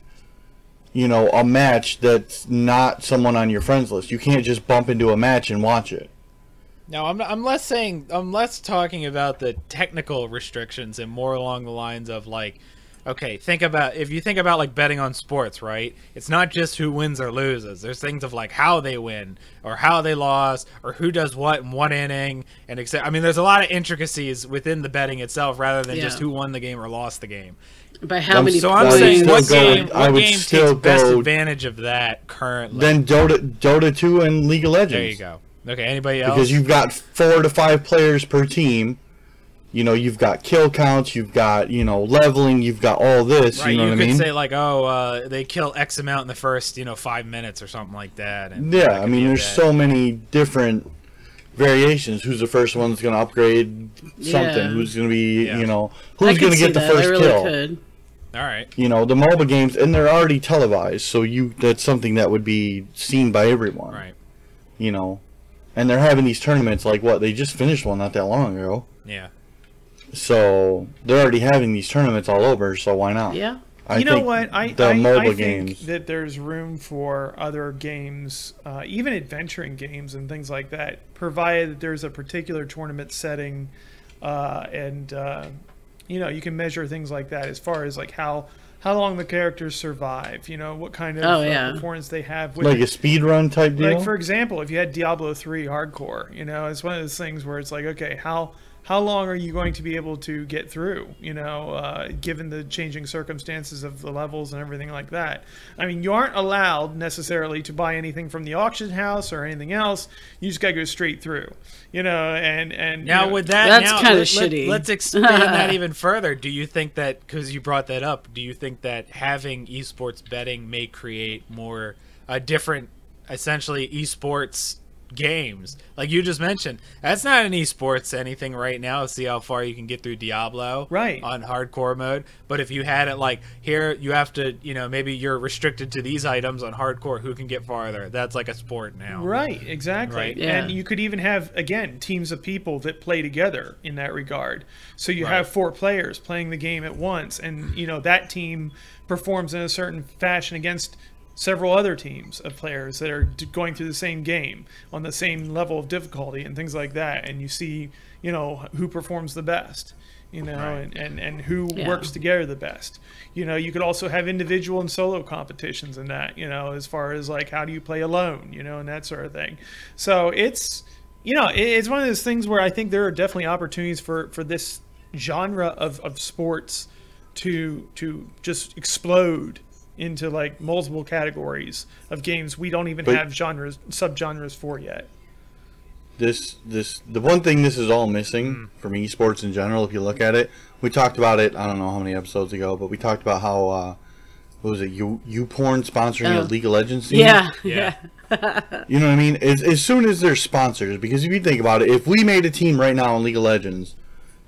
a match that's not someone on your friends list. You can't just bump into a match and watch it. No, I'm less talking about the technical restrictions and more along the lines of like, okay, if you think about like betting on sports, right? It's not just who wins or loses. There's things of like how they win or how they lost or who does what in one inning and I mean, there's a lot of intricacies within the betting itself rather than just who won the game or lost the game. By how many? So I'm saying what game takes best go advantage of that currently? Then Dota 2 and League of Legends. There you go. Okay, anybody else? Because you've got 4 to 5 players per team. You've got kill counts, you've got, leveling, you've got all this, right, you know what I mean? You could say, like, they kill X amount in the first, 5 minutes or something like that. And yeah, I mean, there's so many different variations. Who's the first one that's going to upgrade something? Who's going to be, who's going to get the first kill? Could. All right. The MOBA games, and they're already televised, so that's something that would be seen by everyone. Right. And they're having these tournaments, like what? They just finished one not that long ago. Yeah. So they're already having these tournaments all over, so why not? Yeah. I MOBA think games. that there's room for other games, even adventuring games and things like that, provided that there's a particular tournament setting, and you can measure things like that as far as like how long the characters survive, what kind of performance they have. With like a speed run type deal? Like, for example, if you had Diablo 3 Hardcore, it's one of those things where it's like, okay, how long are you going to be able to get through, given the changing circumstances of the levels and everything like that? I mean, you aren't allowed necessarily to buy anything from the auction house or anything else. You just got to go straight through, and now with that, that's kind of shitty. Let's expand that even further. Do you think that, because you brought that up, do you think that having esports betting may create more different, essentially, esports games? Like you just mentioned, that's not an esports anything right now. See how far you can get through Diablo right on hardcore mode. But if you had it like here, you have to, maybe you're restricted to these items on hardcore, who can get farther. That's like a sport now. Right, exactly. Right? Yeah. And you could even have, again, teams of people that play together in that regard. So you have 4 players playing the game at once, and that team performs in a certain fashion against several other teams of players that are going through the same game on the same level of difficulty and things like that, and you see who performs the best, and who works together the best. You could also have individual and solo competitions in that, as far as like how do you play alone, and that sort of thing. So it's it's one of those things where I think there are definitely opportunities for this genre of sports to just explode into like multiple categories of games we don't even have subgenres for yet. the one thing this is all missing from esports in general. If you look at it, we talked about it. I don't know how many episodes ago, but we talked about how what was it? YouPorn sponsoring a League of Legends team. Yeah. You know what I mean? As soon as there's sponsors, because if you think about it, if we made a team right now in League of Legends,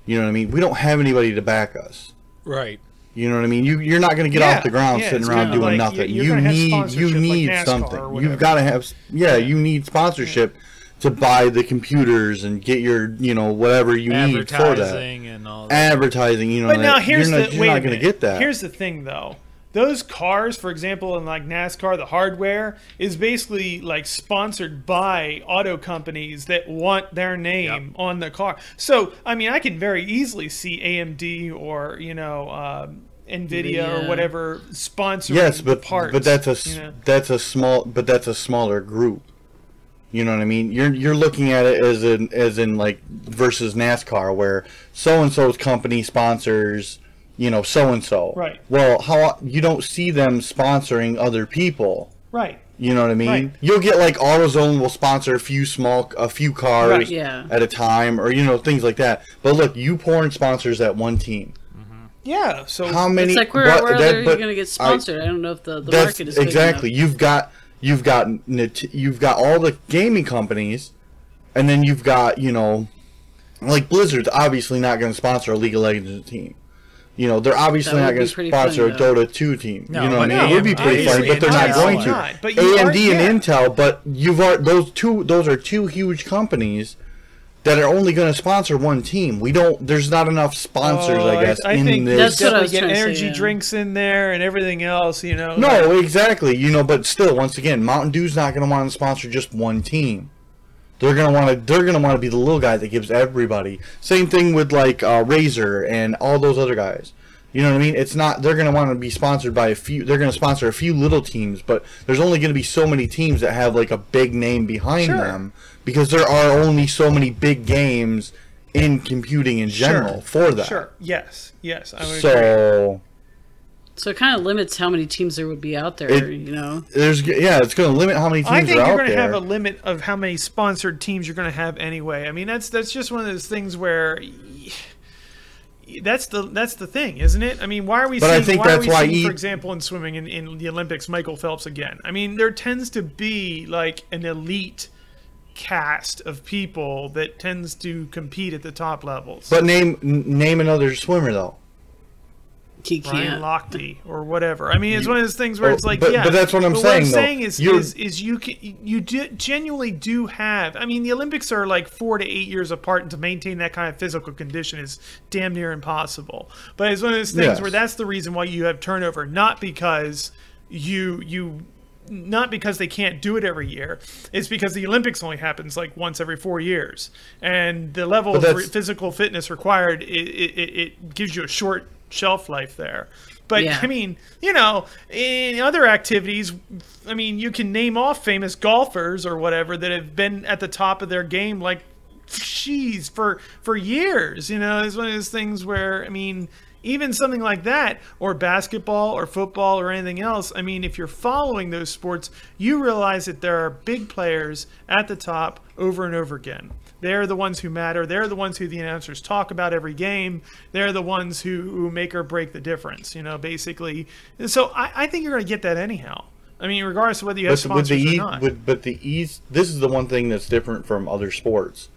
you know what I mean? We don't have anybody to back us. Right. You know what I mean? You're not going to get off the ground sitting around doing nothing. You need like something. You've got to have you need sponsorship to buy the computers and get your whatever you need for that. Advertising and all that. Advertising, But now you're not going to get that. Here's the thing, though. Those cars, for example, in like NASCAR, the hardware is basically like sponsored by auto companies that want their name on the car. So, I mean, I can very easily see AMD or Nvidia or whatever sponsoring the parts. But that's a smaller group. You know what I mean? You're looking at it as in like versus NASCAR, where so and so's company sponsors so and so. Right. Well, how you don't see them sponsoring other people. Right. You know what I mean? Right. You'll get like AutoZone will sponsor a few cars at a time, or things like that. But look, YouPorn sponsors that one team. Yeah. So how many? It's like where are you going to get sponsored? I don't know if the market is big exactly. enough. You've got all the gaming companies, and then you've got like Blizzard's obviously not going to sponsor a League of Legends team. They're obviously not going to sponsor a Dota 2 team. No, you know what I mean? It would be pretty funny, but they're not going to. But AMD and Intel, but those are two huge companies that are only going to sponsor one team. There's not enough sponsors, I guess, I in think this. That's what I was get trying to say, energy drinks in there and everything else, No, exactly. but still, once again, Mountain Dew's not going to want to sponsor just one team. They're gonna want to be the little guy that gives everybody. Same thing with like Razer and all those other guys. You know what I mean? It's not. They're gonna want to be sponsored by a few. They're gonna sponsor a few little teams, but there's only gonna be so many teams that have like a big name behind them, because there are only so many big games in computing in general for that. Sure. Yes. I would agree. So it kind of limits how many teams there would be out there, it's going to limit how many teams are out there. I think you're going to have a limit of how many sponsored teams you're going to have anyway. I mean, that's just one of those things where that's the thing, isn't it? I mean, why are we seeing, for example, in swimming in the Olympics, Michael Phelps again? I mean, there tends to be like an elite cast of people that tends to compete at the top levels. But name another swimmer though. He Brian can't. Lochte or whatever. I mean, it's one of those things where it's like, but that's what I'm saying. What I'm saying though. is you genuinely do have. I mean, the Olympics are like 4 to 8 years apart, and to maintain that kind of physical condition is damn near impossible. But it's one of those things where that's the reason why you have turnover, not because not because they can't do it every year. It's because the Olympics only happens like once every 4 years, and the level of physical fitness required it gives you a short shelf life there. But I mean, in other activities, I mean, you can name off famous golfers or whatever that have been at the top of their game like for years. It's one of those things where, I mean, even something like that, or basketball or football or anything else, I mean, if you're following those sports, you realize that there are big players at the top over and over again. They're the ones who matter. They're the ones who the announcers talk about every game. They're the ones who make or break the difference, basically. So I think you're going to get that anyhow. I mean, regardless of whether you have sponsors or not. This is the one thing that's different from other sports,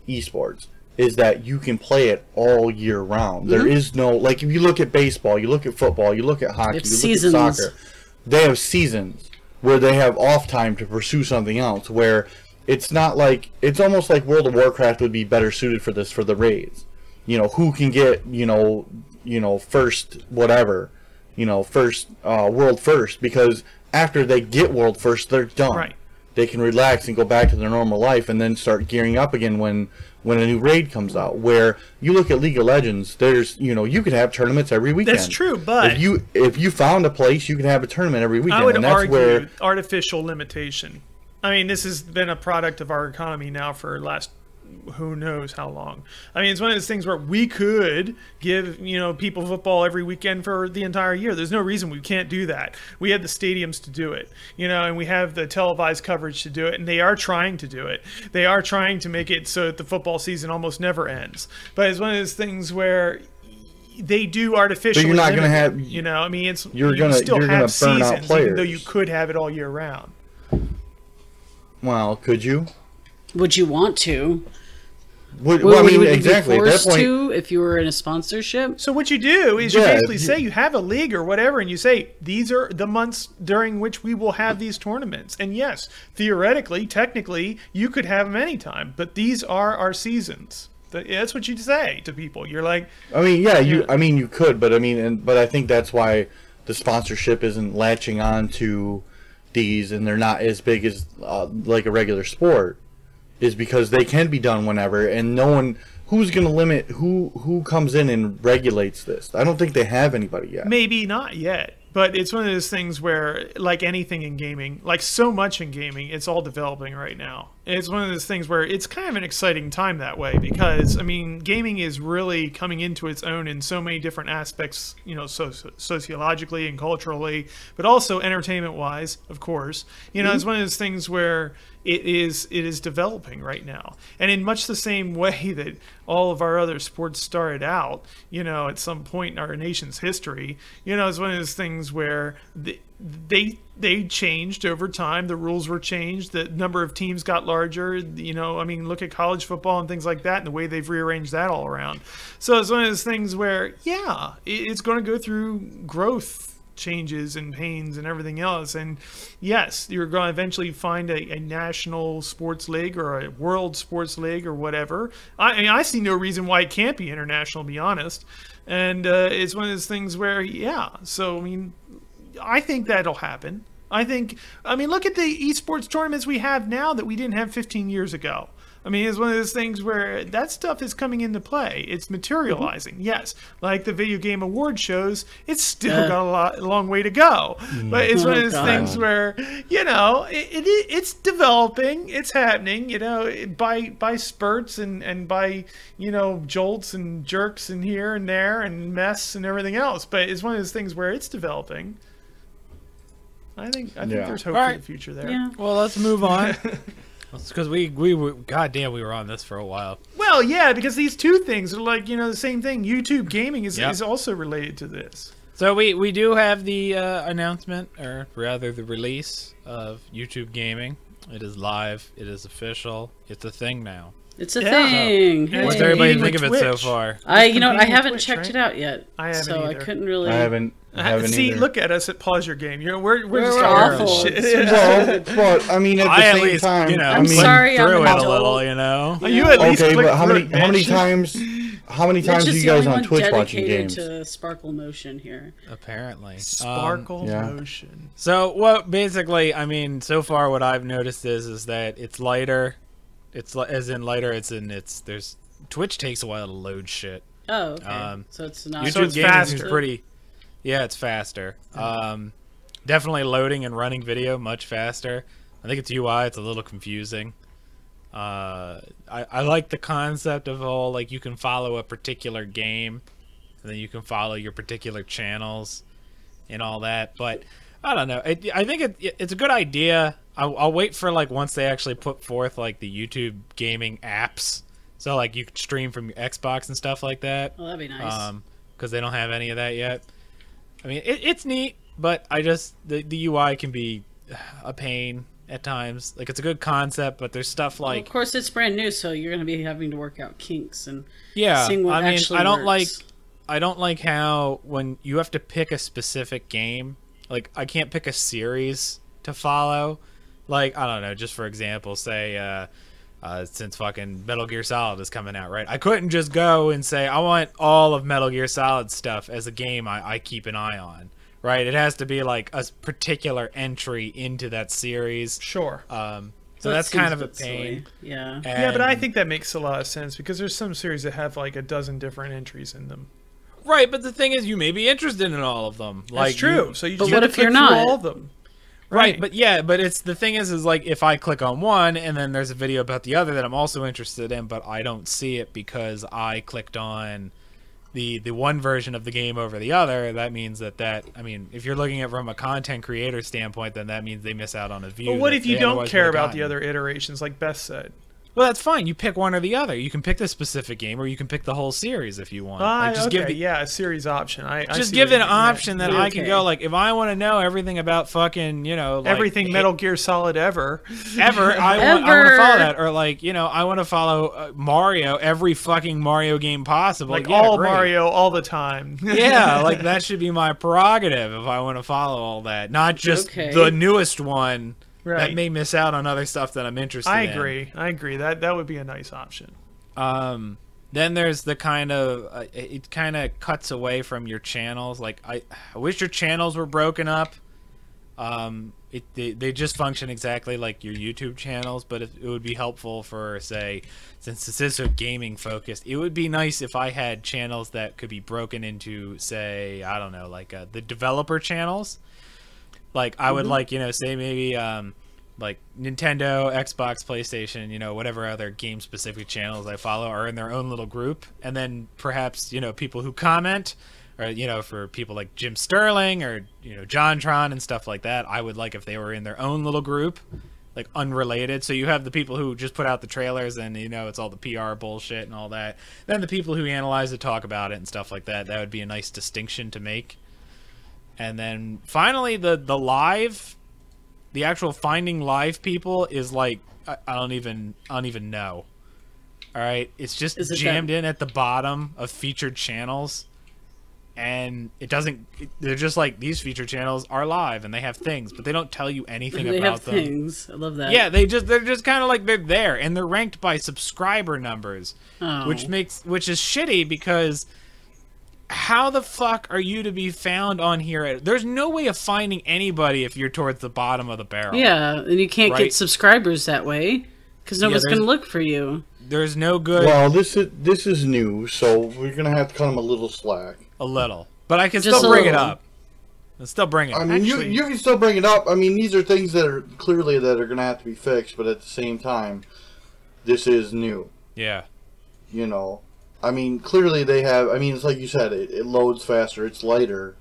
eSports, is that you can play it all year round. Mm-hmm. There is no, like, if you look at baseball, you look at football, you look at hockey, you look at soccer, they have seasons where they have off time to pursue something else, where it's not like, it's almost like World of Warcraft would be better suited for this, for the raids. Who can get, first whatever, world first, because after they get world first, they're done. Right. They can relax and go back to their normal life and then start gearing up again when a new raid comes out. Where you look at League of Legends, there's, you could have tournaments every weekend. That's true, but if you found a place, you could have a tournament every weekend. I would and that's argue artificial limitation. I mean, this has been a product of our economy now for the last who knows how long. I mean, it's one of those things where we could give, people football every weekend for the entire year. There's no reason we can't do that. We have the stadiums to do it, and we have the televised coverage to do it, and they are trying to do it. They are trying to make it so that the football season almost never ends. But it's one of those things where they do artificially. But you're not going to have. I mean, it's you're going to burn out players, even though you could have it all year round. Well, could you? Would you want to? Would exactly. Be forced to if you were in a sponsorship. So what you do is you basically say you have a league or whatever, and you say these are the months during which we will have these tournaments. And yes, theoretically, technically, you could have them anytime, but these are our seasons. That's what you say to people. You're like, you could, but but I think that's why the sponsorship isn't latching on to these, and they're not as big as like a regular sport, is because they can be done whenever, and no one who's going to limit who comes in and regulates this. I don't think they have anybody yet. Maybe not yet. But it's one of those things where, like anything in gaming, like so much in gaming, it's all developing right now. It's one of those things where it's kind of an exciting time that way because, I mean, gaming is really coming into its own in so many different aspects, sociologically and culturally, but also entertainment-wise, of course. It's one of those things where it is developing right now. And in much the same way that all of our other sports started out, at some point in our nation's history, it's one of those things where they changed over time. The rules were changed. The number of teams got larger. Look at college football and things like that and the way they've rearranged that all around. So it's one of those things where, it's going to go through growth changes and pains and everything else, and yes, you're going to eventually find a national sports league or a world sports league or whatever. I see no reason why it can't be international, to be honest. And it's one of those things where I think that'll happen. Look at the eSports tournaments we have now that we didn't have 15 years ago. It's one of those things where that stuff is coming into play. It's materializing. Yes, like the video game award shows, it's still got a long way to go. But it's one of those things where, it's developing. It's happening, by spurts and by, jolts and jerks and here and there and mess and everything else. But it's one of those things where it's developing. I think there's hope for the future there. Yeah. Well, let's move on. Because we were on this for a while. Well, yeah, because these two things are like, the same thing. YouTube gaming is also related to this. So we do have the announcement, or rather the release of YouTube gaming. It is live. It is official. It's a thing now. It's a thing. What does everybody think of it so far? I haven't checked it out yet. I haven't so either. I couldn't really. I haven't See, either. Look at us at Pause Your Game. We're just awful. shit. But at the same time, I'm sorry, I'm through an it a adult. little, You at least but how many Mitch? times? How many times are you guys on Twitch watching games? To Sparkle Motion here. Apparently, Sparkle Motion. So what? Basically, so far what I've noticed is that it's lighter. It's there's Twitch takes a while to load shit. Oh, okay. So it's not. YouTube gaming faster. is pretty. Yeah, it's faster. Definitely loading and running video much faster. I think it's UI. It's a little confusing. I like the concept of all, like, you can follow a particular game, and then you can follow your particular channels and all that. But I don't know. I think it's a good idea. I'll wait for, like, once they actually put forth, like, the YouTube gaming apps. So, like, you can stream from your Xbox and stuff like that. Oh, that'd be nice. Because they don't have any of that yet. It's neat, but the UI can be a pain at times. Like, it's a good concept, but there's stuff like... Well, of course, it's brand new, so you're going to be having to work out kinks and seeing what actually works. I don't like how when you have to pick a specific game, like, I can't pick a series to follow. Like, I don't know, just for example, say... since fucking Metal Gear Solid is coming out, right? I couldn't just go and say, I want all of Metal Gear Solid stuff as a game I keep an eye on, right? It has to be like a particular entry into that series. Sure. So that's kind of a pain. Silly. Yeah. Yeah, but I think that makes a lot of sense because there's some series that have like a dozen different entries in them. Right, but the thing is, you may be interested in all of them. That's true. So you but just what have if to you're click through not? all of them. Right, but yeah, but it's the thing is like if I click on one and then there's a video about the other that I'm also interested in, but I don't see it because I clicked on the one version of the game over the other, that means that I mean, if you're looking at it from a content creator standpoint, then that means they miss out on a view. But what if you don't care about the other? other iterations, like Beth said? Well, that's fine. You pick one or the other. You can pick the specific game, or you can pick the whole series if you want. Just give a series option. Just give an option that I can go, like, if I want to know everything about fucking, like, everything Metal Gear Solid ever, I want to follow that, or like, I want to follow Mario, every fucking Mario game possible, like all great. Mario all the time. Yeah, like that should be my prerogative if I want to folloh all that, not just the newest one. Right. That may miss out on other stuff that I'm interested in. I agree. That would be a nice option. Then there's the kind of it kind of cuts away from your channels. Like I wish your channels were broken up. They just function exactly like your YouTube channels, but it would be helpful for, say, since this is so gaming focused, it would be nice if I had channels that could be broken into, say, I don't know, like the developer channels. Like I would like, say maybe like Nintendo, Xbox, PlayStation, whatever other game specific channels I follow are in their own little group, and then perhaps, people who comment, or for people like Jim Sterling or JonTron and stuff like that, I would like if they were in their own little group, like unrelated. So you have the people who just put out the trailers and it's all the PR bullshit and all that. Then the people who analyze it, talk about it and stuff like that. That would be a nice distinction to make. And then finally, the actual finding live people is like I don't even know. All right, it's just jammed in at the bottom of featured channels, and it doesn't. They're just like, these featured channels are live and they have things, but they don't tell you anything about them. They have things. I love that. Yeah, they're just kind of like they're there, and they're ranked by subscriber numbers, which is shitty because. How the fuck are you to be found on here? There's no way of finding anybody if you're towards the bottom of the barrel. Yeah, and you can't get subscribers that way because nobody's going to look for you. There's no good... Well, this is new, so we're going to have to cut them a little slack. A little. But I can still bring it up. I'll still bring it up. I mean, you can still bring it up. I mean, these are things that are clearly that are going to have to be fixed, but at the same time, this is new. Yeah. I mean, clearly they have... I mean, it's like you said, it loads faster, it's lighter.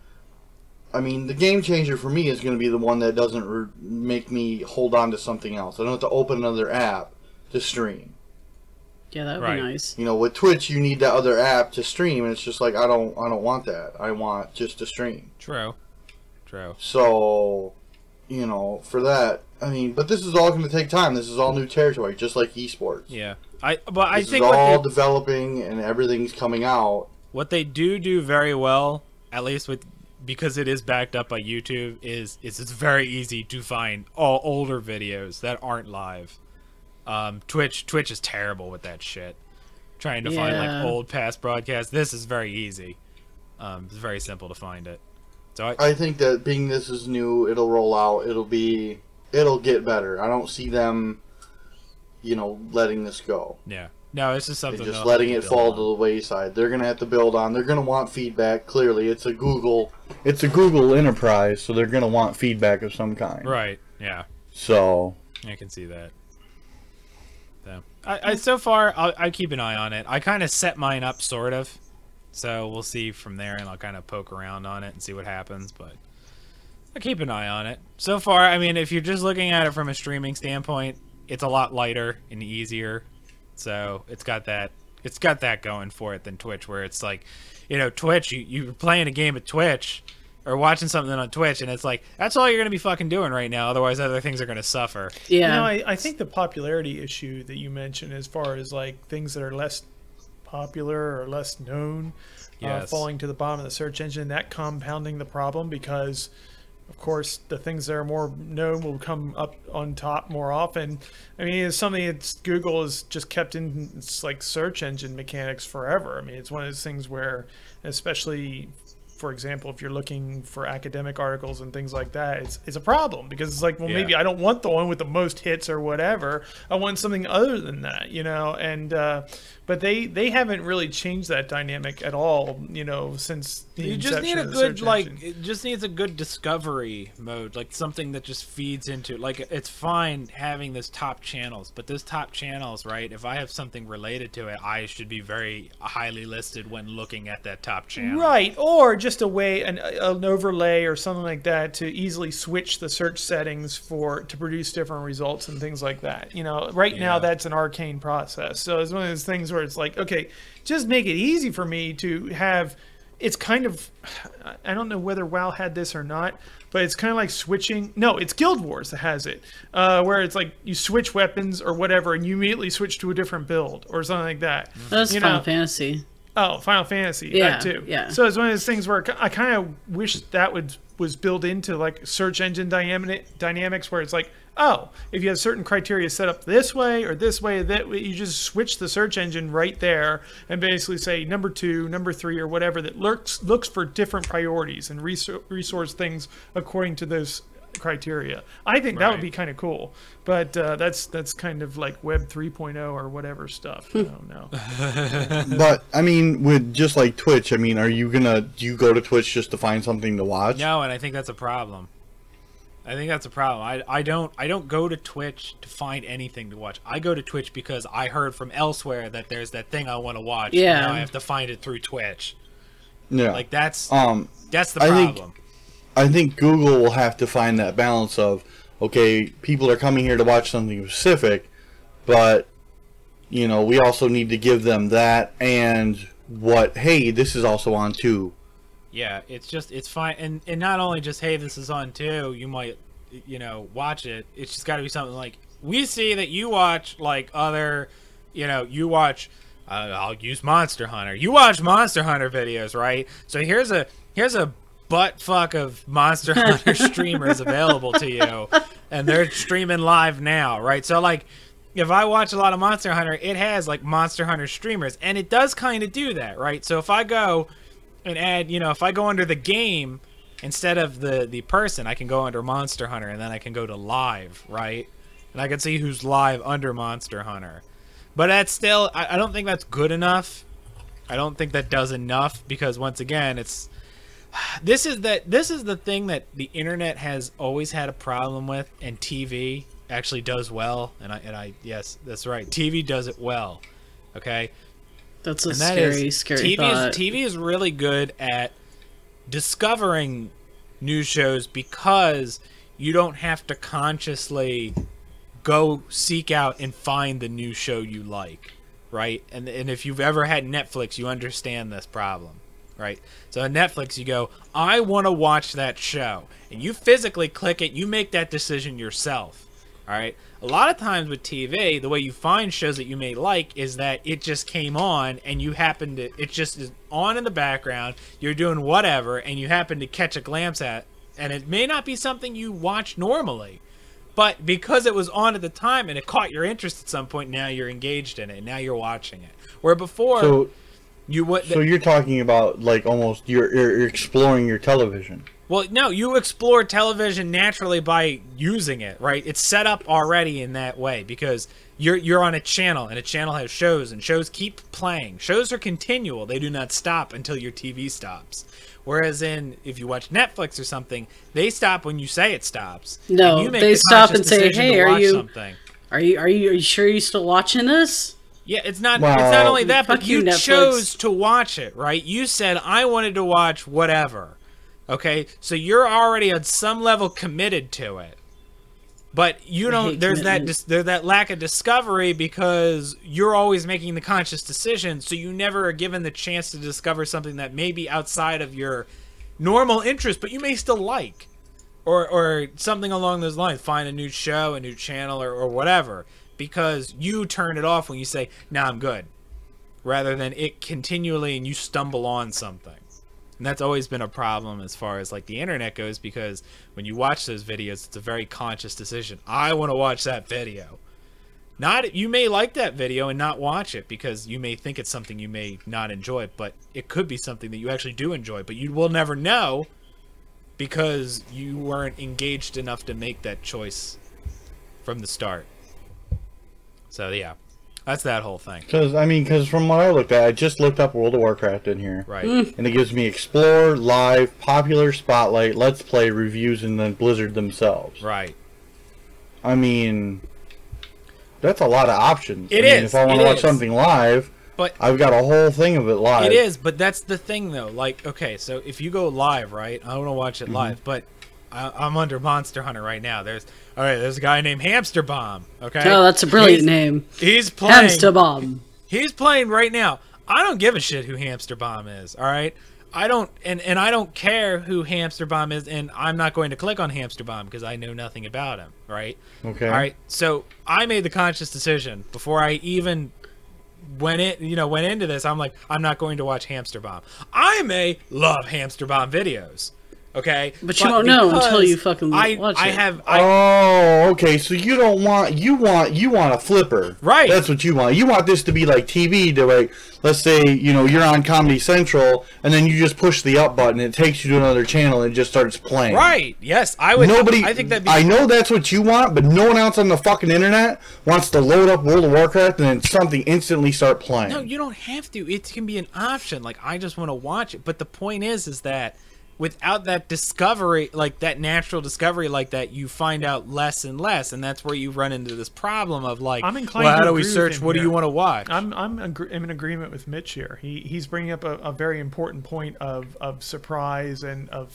I mean, the game changer for me is going to be the one that doesn't make me hold on to something else. I don't have to open another app to stream. Yeah, that would be nice. With Twitch, you need that other app to stream, and it's just like, I don't want that. I want just to stream. True. So, for that, I mean, but this is all going to take time. This is all new territory, just like eSports. Yeah. I think it's all developing and everything's coming out. What they do very well, at least because it is backed up by YouTube, is it's very easy to find all older videos that aren't live. Twitch is terrible with that shit. Trying to find like old past broadcasts. This is very easy. It's very simple to find it. So I think that being this is new, it'll roll out. It'll get better. I don't see them letting this go. Yeah. No, it's just something. They're just letting it fall to the wayside. They're gonna have to build on. They're gonna want feedback. Clearly, it's a Google enterprise, so they're gonna want feedback of some kind. Right. Yeah. So I can see that. So I so far I keep an eye on it. I kind of set mine up, sort of. So we'll see from there, and I'll kind of poke around on it and see what happens. But I keep an eye on it. So far, I mean, if you're just looking at it from a streaming standpoint, it's a lot lighter and easier, so it's got that going for it than Twitch, where it's like, Twitch, you're playing a game at Twitch or watching something on Twitch, and it's like, that's all you're gonna be fucking doing right now, otherwise other things are gonna suffer. Yeah. I think the popularity issue that you mentioned, as far as like things that are less popular or less known, falling to the bottom of the search engine, that compounding the problem, because of course, the things that are more known will come up on top more often. I mean, it's something that Google has just kept in its like search engine mechanics forever. I mean, it's one of those things where, especially, for example, if you're looking for academic articles and things like that, it's a problem, because it's like, well, maybe I don't want the one with the most hits or whatever. I want something other than that, And but they haven't really changed that dynamic at all, since the You just need inception a of the good search like. engine. It just needs a good discovery mode, like something that just feeds into. Like it's fine having those top channels, but those top channels, right? If I have something related to it, I should be very highly listed when looking at that top channel. Right, or just a way, an overlay or something like that to easily switch the search settings to produce different results and things like that. Right now Yeah. that's an arcane process. So it's one of those things where it's like, okay, just make it easy for me to have. It's kind of, I don't know whether WoW had this or not, but it's kind of like switching. No, it's Guild Wars that has it, where it's like you switch weapons or whatever, and you immediately switch to a different build or something like that. That's Final Fantasy. Oh, Final Fantasy, Yeah, that too. yeah. So it's one of those things where I kind of wish that was built into like search engine dynamics, where it's like, oh, if you have certain criteria set up this way or this way, that way, you just switch the search engine right there and basically say number 2, number 3, or whatever that looks for different priorities and resource things according to those criteria. I think that would be kind of cool, but that's kind of like Web 3.0 or whatever stuff. I don't know. But I mean, with just like Twitch, I mean, do you go to Twitch just to find something to watch? No, and I think that's a problem. I don't go to Twitch to find anything to watch. I go to Twitch because I heard from elsewhere that there's that thing I want to watch. Yeah. And now I have to find it through Twitch. Yeah. Like that's the I problem. I think Google will have to find that balance of, okay, people are coming here to watch something specific, but we also need to give them that and hey, this is also on too. Yeah, it's fine, and not only just, hey, this is on too, you might watch it. It's just got to be something like, we see that you watch like other, you watch. I'll use Monster Hunter. You watch Monster Hunter videos, right? So here's a butt fuck of Monster Hunter streamers available to you, and they're streaming live now, right? So like, if I watch a lot of Monster Hunter, it has like Monster Hunter streamers, and it does kind of do that, right? So if I go and add, if I go under the game instead of the person, I can go under Monster Hunter, and then I can go to live, right? And I can see who's live under Monster Hunter. But that's still, I don't think that's good enough. I don't think that does enough, because once again, this is the thing that the internet has always had a problem with, and TV actually does well. And I yes, that's right. TV does it well. Okay. That's a scary thought. TV is really good at discovering news shows, because you don't have to consciously go seek out and find the new show you like, right? And if you've ever had Netflix, you understand this problem, right? So on Netflix, you go, I want to watch that show, and you physically click it. You make that decision yourself, all right? A lot of times with TV, the way you find shows that you may like is that it just came on, and it just is on in the background. You're doing whatever, and you happen to catch a glance at, and it may not be something you watch normally, but because it was on at the time and it caught your interest at some point, now you're engaged in it, and now you're watching it. Where before, So So you're talking about like almost you're exploring your television. Well, no, you explore television naturally by using it, right? It's set up already in that way, because you're on a channel, and a channel has shows, and shows keep playing. Shows are continual. They do not stop until your TV stops. Whereas if you watch Netflix or something, they stop when you say it stops. No, And you make they the stop conscious and say, decision "Hey, to are watch you something." Are you sure you're still watching this?" Yeah, it's not Well, only that, but fuck you, you Netflix. chose to watch it, right? You said, I wanted to watch whatever. Okay? So you're already on some level committed to it. But you don't, there's that lack of discovery, because you're always making the conscious decision, so you never are given the chance to discover something that may be outside of your normal interest, but you may still like. Or something along those lines. Find a new show, a new channel, or whatever. Because you turn it off when you say, nah, I'm good. Rather than it continually, and you stumble on something. And that's always been a problem as far as like the internet goes, because when you watch those videos, it's a very conscious decision. I want to watch that video. You may like that video and not watch it, because you may think it's something you may not enjoy, but it could be something that you actually do enjoy, but you will never know, because you weren't engaged enough to make that choice from the start. So yeah, That's that whole thing. Because from what I looked at, I just looked up World of Warcraft in here. Right. And it gives me Explore, Live, Popular, Spotlight, Let's Play, Reviews, and then Blizzard themselves. Right. I mean, that's a lot of options. It is. If I want to watch something live, but I've got a whole thing of it live. It is, but that's the thing, though. Like, okay, so if you go live, right? I want to watch it live, but I'm under Monster Hunter right now. There's a guy named Hamster Bomb. Okay. Oh, that's a brilliant name. He's playing. Hamster Bomb. He's playing right now. I don't give a shit who Hamster Bomb is. All right. I don't, and I don't care who Hamster Bomb is, and I'm not going to click on Hamster Bomb because I know nothing about him. Right. Okay. All right. So I made the conscious decision before I even went into this. I'm like, I'm not going to watch Hamster Bomb. I may love Hamster Bomb videos. Okay, but you won't know until you fucking watch it. Oh, okay. So you don't want you want a flipper, right? That's what you want. You want this to be like TV. To like, let's say you're on Comedy Central, and then you just push the up button, it takes you to another channel, and it just starts playing. Right? Yes, I would. I think that. I know that's what you want, but no one else on the fucking internet wants to load up World of Warcraft and then something instantly start playing. No, you don't have to. It can be an option. Like I just want to watch it, but the point is that. Without that discovery, like that natural discovery like that, you find out less and less, and that's where you run into this problem of like, well, how do we search? What do you want to watch? I'm in agreement with Mitch here. He's bringing up a very important point of surprise and of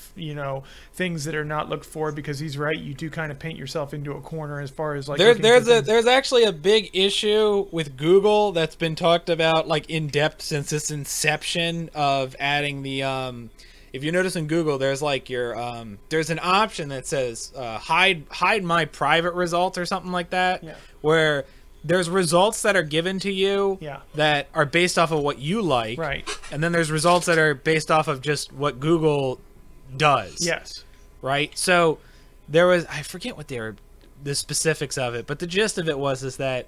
things that are not looked for, because he's right. You do kind of paint yourself into a corner as far as like there's actually a big issue with Google that's been talked about like in depth since its inception of adding the if you notice in Google, there's like there's an option that says hide my private results or something like that, where there's results that are given to you that are based off of what you like, right? And then there's results that are based off of just what Google does. Yes. Right. So there was, I forget what the specifics of it, but the gist of it is that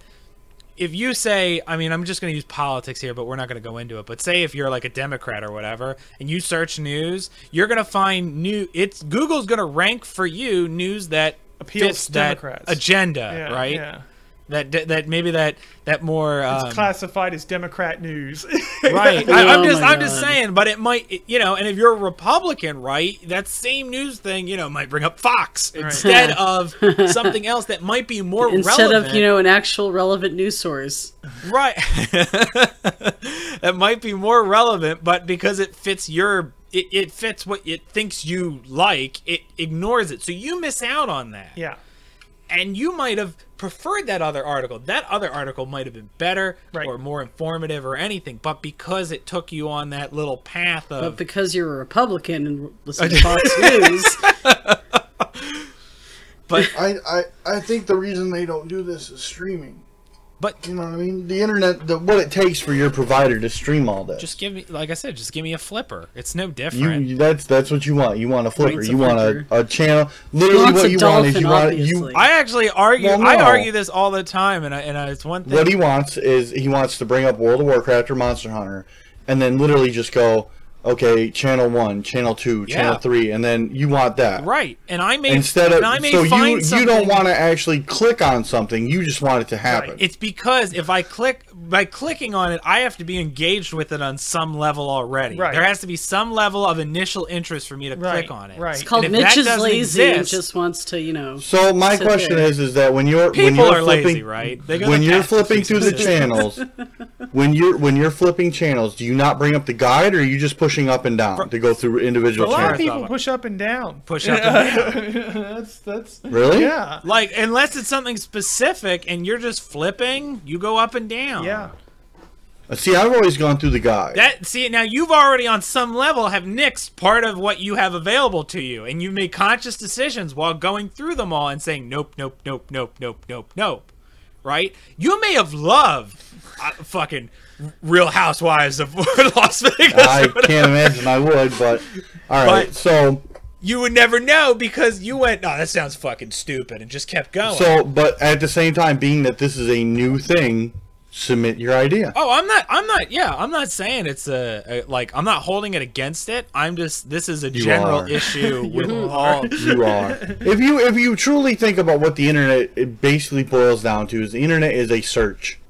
if you say, I mean, I'm just going to use politics here, but we're not going to go into it. But say if you're like a Democrat or whatever, and you search news, you're going to find Google's going to rank for you news that appeals to that Democrats agenda, right? Yeah. That maybe that more it's classified as Democrat news, right? I'm just saying, but it might, and if you're a Republican, right, that same news thing, might bring up Fox instead of something else that might be more relevant. Instead of an actual relevant news source, right? That might be more relevant, but because it fits it fits what it thinks you like, it ignores it, so you miss out on that. Yeah. And you might have preferred that other article. That other article might have been better or more informative or anything, but because it took you on that little path of... But because you're a Republican and listen to Fox News... But I think the reason they don't do this is streaming. But you know what I mean? The internet, what it takes for your provider to stream all this. Just give me, like I said, just give me a flipper. It's no different. That's what you want. You want a flipper. You want a channel. Literally, what you want is I actually argue. Well, no. I argue this all the time, and it's one thing. What he wants is he wants to bring up World of Warcraft or Monster Hunter, and then literally just go, okay, channel 1, channel 2, channel 3, and then you want that. Right. And I may you don't want to actually click on something, you just want it to happen. Right. It's because if I by clicking on it, I have to be engaged with it on some level already. Right. There has to be some level of initial interest for me to click on it. Right. It's called Mitch is lazy and just wants to, So my question is that when you're flipping, lazy, right? When you're flipping through the channels, when you're flipping channels, do you not bring up the guide, or are you just pushing up and down to go through individual channels? A lot of people push up and down. Push up and down. that's really? Yeah. Like, unless it's something specific and you're just flipping, you go up and down. Yeah. See, I've always gone through the guide. Now you've already on some level have nixed part of what you have available to you, and you've made conscious decisions while going through them all and saying nope, nope, nope, nope, nope, nope, nope. Right? You may have loved fucking Real Housewives of Las Vegas. I can't imagine I would, but all right. So you would never know because you went, no, that sounds fucking stupid, and just kept going. So, but at the same time, being that this is a new thing, submit your idea. Oh, I'm not saying it's I'm not holding it against it. This is a general issue with all. You are. If you truly think about what the internet, it basically boils down to is the internet is a search.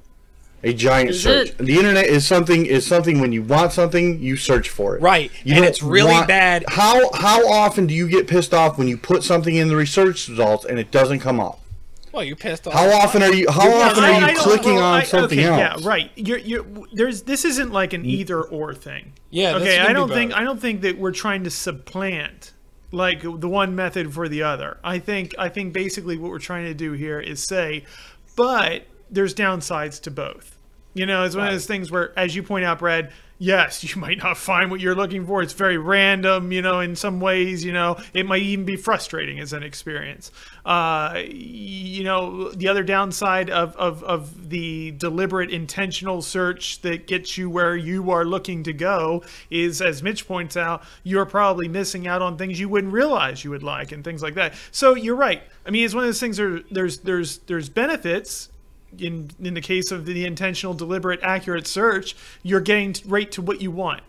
A giant search. The internet is something when you want something, you search for it. Right. And it's really bad. How often do you get pissed off when you put something in the research results and it doesn't come up? Well, you're pissed off. How often are you clicking on something else? Yeah, right. This isn't like an either or thing. Yeah. Okay. I don't think that we're trying to supplant like the one method for the other. I think basically what we're trying to do here is say, but there's downsides to both. You know, it's one of those things where, as you point out, Brad, yes, you might not find what you're looking for. It's very random, you know, in some ways, you know, it might even be frustrating as an experience. You know, the other downside of the deliberate intentional search that gets you where you are looking to go is, as Mitch points out, you're probably missing out on things you wouldn't realize you would like and things like that. So you're right. I mean, it's one of those things where there's benefits. In the case of the intentional, deliberate, accurate search, you're getting right to what you want.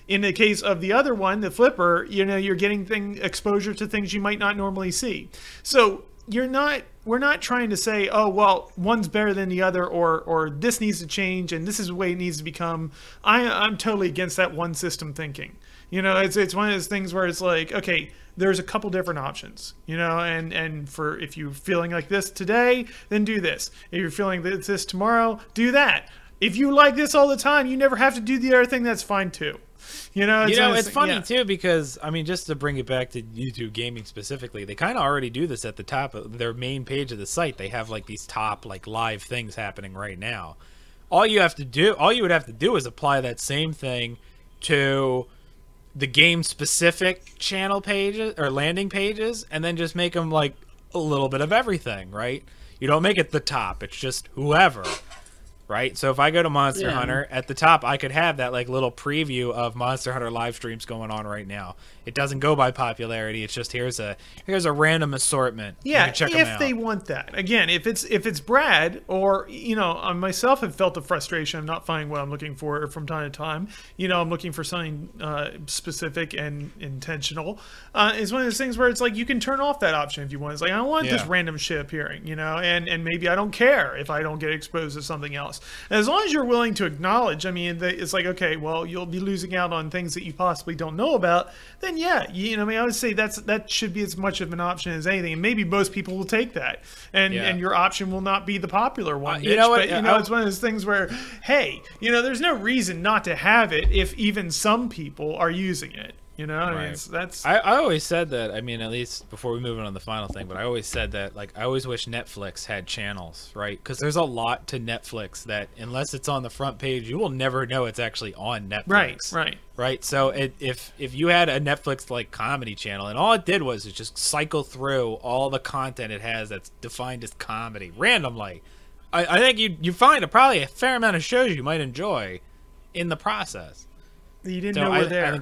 In the case of the other one, the flipper, you know, you're getting exposure to things you might not normally see. So we're not trying to say, oh, well, one's better than the other, or this needs to change and this is the way it needs to become. I'm totally against that one system thinking. You know, it's one of those things where it's like, okay, there's a couple different options, you know, and for if you're feeling like this today, then do this. If you're feeling this tomorrow, do that. If you like this all the time, you never have to do the other thing. That's fine too. You know, it's funny too, because I mean, just to bring it back to YouTube gaming specifically, they kind of already do this at the top of their main page of the site. They have like these top like live things happening right now. All you would have to do is apply that same thing to the game specific channel pages or landing pages, and then just make them like a little bit of everything, right? You don't make it the top, it's just whoever, right? So if I go to Monster Hunter, at the top I could have that like little preview of Monster Hunter live streams going on right now. It doesn't go by popularity, it's just here's a random assortment. Yeah, check them if out. they want that. Again, if it's Brad, or you know, I myself have felt the frustration of not finding what I'm looking for from time to time. You know, I'm looking for something specific and intentional. It's one of those things where it's like you can turn off that option if you want. It's like I don't want this random shit appearing, you know, and maybe I don't care if I don't get exposed to something else. And as long as you're willing to acknowledge, I mean, it's like, okay, well, you'll be losing out on things that you possibly don't know about. Then yeah, you know, I mean, I would say that should be as much of an option as anything, and maybe most people will take that, and your option will not be the popular one. You know what? But you know, it's one of those things where, hey, you know, there's no reason not to have it if even some people are using it. You know, I mean, I always said that. I mean, at least before we move on to the final thing, but I always said that, like, I always wish Netflix had channels, right? Because there's a lot to Netflix that, unless it's on the front page, you will never know it's actually on Netflix. Right. So if you had a Netflix like comedy channel, and all it did was just cycle through all the content it has that's defined as comedy randomly, I think you find probably a fair amount of shows you might enjoy in the process. You didn't know we're there.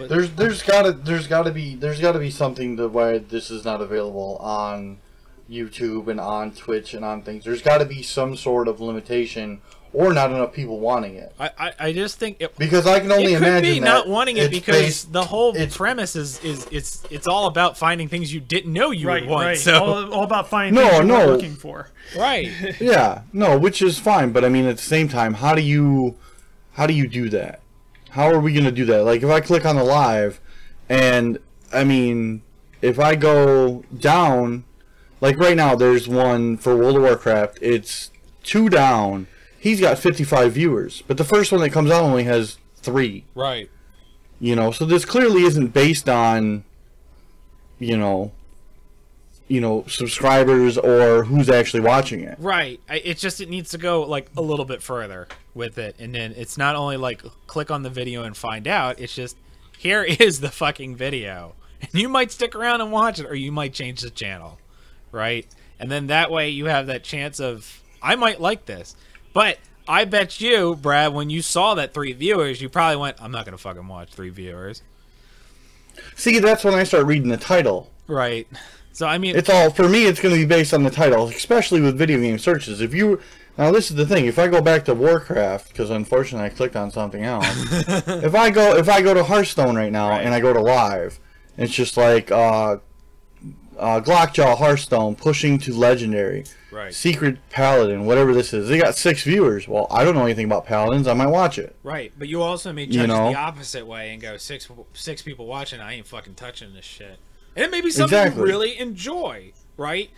There's gotta be something to why this is not available on YouTube and on Twitch and on things. There's got to be some sort of limitation, or not enough people wanting it. I just think because I can only imagine could be that not wanting it because the whole premise is it's all about finding things you didn't know you would want. So all about finding things you're looking for. Right. Yeah. No, which is fine, but I mean at the same time, how do you do that? How are we going to do that? Like, if I click on the live, and, I mean, if I go down, like right now, there's one for World of Warcraft. It's 2 down. He's got 55 viewers. But the first one that comes out only has 3. Right. You know, so this clearly isn't based on, you know, subscribers or who's actually watching it. Right. It needs to go like a little bit further with it, and then it's not only like click on the video and find out. It's just here is the fucking video, and you might stick around and watch it, or you might change the channel, right? And then that way you have that chance of I might like this, but I bet you, Brad, when you saw that 3 viewers, you probably went, I'm not gonna fucking watch 3 viewers. See, that's when I start reading the title. Right. So I mean, it's all for me. It's going to be based on the title, especially with video game searches. Now this is the thing. If I go back to Warcraft, because unfortunately I clicked on something else. if I go to Hearthstone right now and I go to live, it's just like Glockjaw, Hearthstone, pushing to Legendary. Right. Secret Paladin, whatever this is. They got 6 viewers. Well, I don't know anything about Paladins. I might watch it. Right, but you also may judge the opposite way and go, six people watching, I ain't fucking touching this shit. And it may be something you really enjoy, right?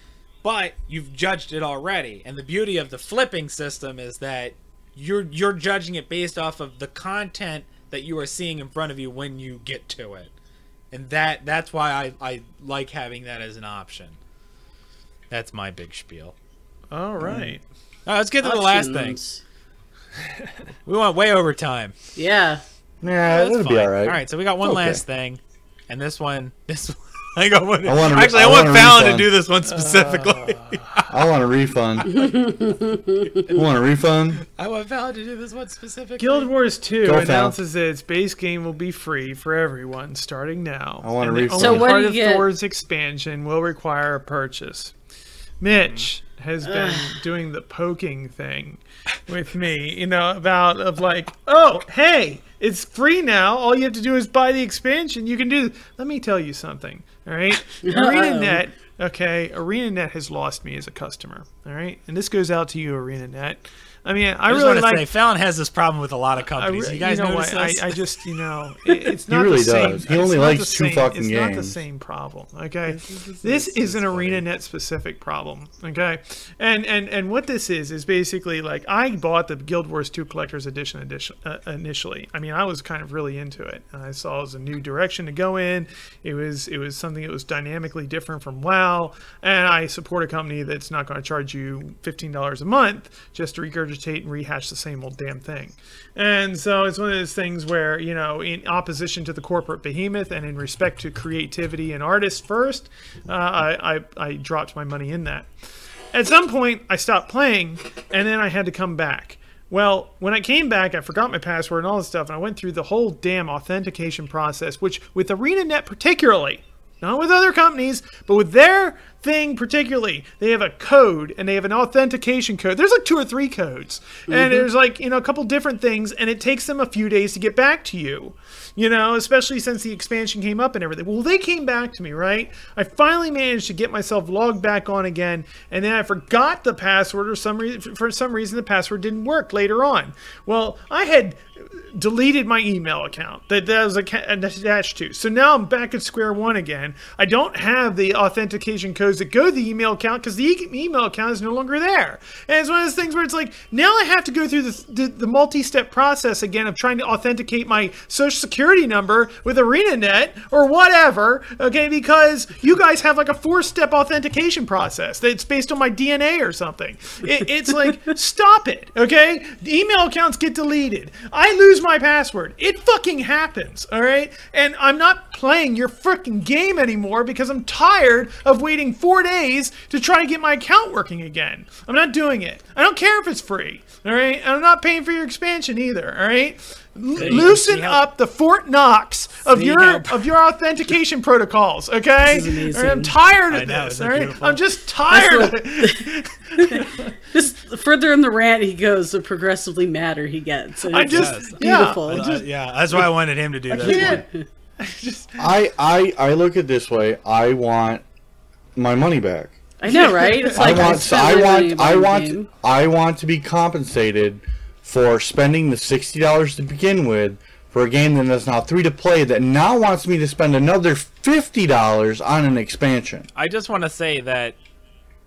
But you've judged it already. And the beauty of the flipping system is that you're judging it based off of the content that you are seeing in front of you when you get to it. And that's why I like having that as an option. That's my big spiel. All right. All right, let's get to the last thing. We went way over time. Yeah. Yeah, it'll be all right. All right, so we got one last thing, and this one, I want Fallon to do this one specifically. I want a refund. You want a refund? I want Fallon to do this one specifically. Guild Wars 2 Go, announces that its base game will be free for everyone starting now. I want a refund. So what part do of you get? Thor's expansion will require a purchase. Mitch has been doing the poking thing with me, of like, oh, hey, it's free now. All you have to do is buy the expansion. You can do. Let me tell you something. All right, ArenaNet. Okay, ArenaNet has lost me as a customer. All right, and this goes out to you, ArenaNet. I mean, I really want to like. say Fallon has this problem with a lot of companies. You guys notice this? I just, it's not really the same. does. He only likes two fucking It's games. not the same problem. Okay, this is an ArenaNet specific problem. Okay, and what this is basically like I bought the Guild Wars 2 Collector's Edition initially. I mean, I was kind of really into it. I saw it as a new direction to go in. It was something that was dynamically different from WoW, and I support a company that's not going to charge you $15 a month just to regurgitate and rehash the same old damn thing. And so it's one of those things where, in opposition to the corporate behemoth and in respect to creativity and artists first, I dropped my money in that. At some point, I stopped playing, and then I had to come back. Well, when I came back, I forgot my password and all this stuff, and I went through the whole damn authentication process, which with ArenaNet particularly, not with other companies, but with their thing particularly, they have a code and they have an authentication code. There's like 2 or 3 codes, and there's like a couple different things, and it takes them a few days to get back to you. Especially since the expansion came up and everything. Well, they came back to me, right? I finally managed to get myself logged back on again, and then I forgot the password, or for some reason the password didn't work later on. Well, I had deleted my email account that was attached to. So now I'm back at square one again. I don't have the authentication codes that go to the email account because the email account is no longer there. And it's one of those things where it's like, now I have to go through the multi-step process again of trying to authenticate my social security number with ArenaNet or whatever, okay, because you guys have like a 4-step authentication process that's based on my DNA or something. It's like, stop it, okay? The email accounts get deleted. I lose my password. It fucking happens, all right? And I'm not playing your freaking game anymore because I'm tired of waiting 4 days to try to get my account working again. I'm not doing it. I don't care if it's free, all right? And I'm not paying for your expansion either, all right? Loosen up the Fort Knox of your authentication protocols, okay? This is amazing. All right, I'm tired of know, this, isn't all that right? beautiful? I'm just tired of it. Just further in the rant he goes, the progressively madder he gets. And I it's just beautiful. Yeah, that's why I wanted him to do that. I look at it this way. I want my money back. I know, right? It's like I want to be compensated for spending the $60 to begin with for a game that is now free to play that now wants me to spend another $50 on an expansion. I just want to say that,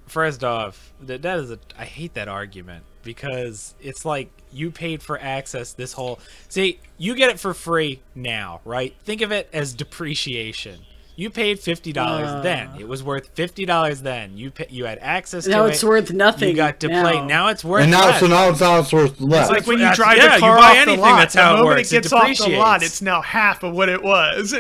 first off, that is I hate that argument because it's like you paid for access this whole... See, you get it for free now, right? Think of it as depreciation. You paid $50 then. It was worth $50 then. You had access to it. Now it's worth nothing. You got to play. Now it's worth and now, less. So now it's worth less. It's like when you That's- drive yeah, the car you buy off anything, the lot. that's how it the moment works. it It gets off the lot, depreciates. it's now half of what it was.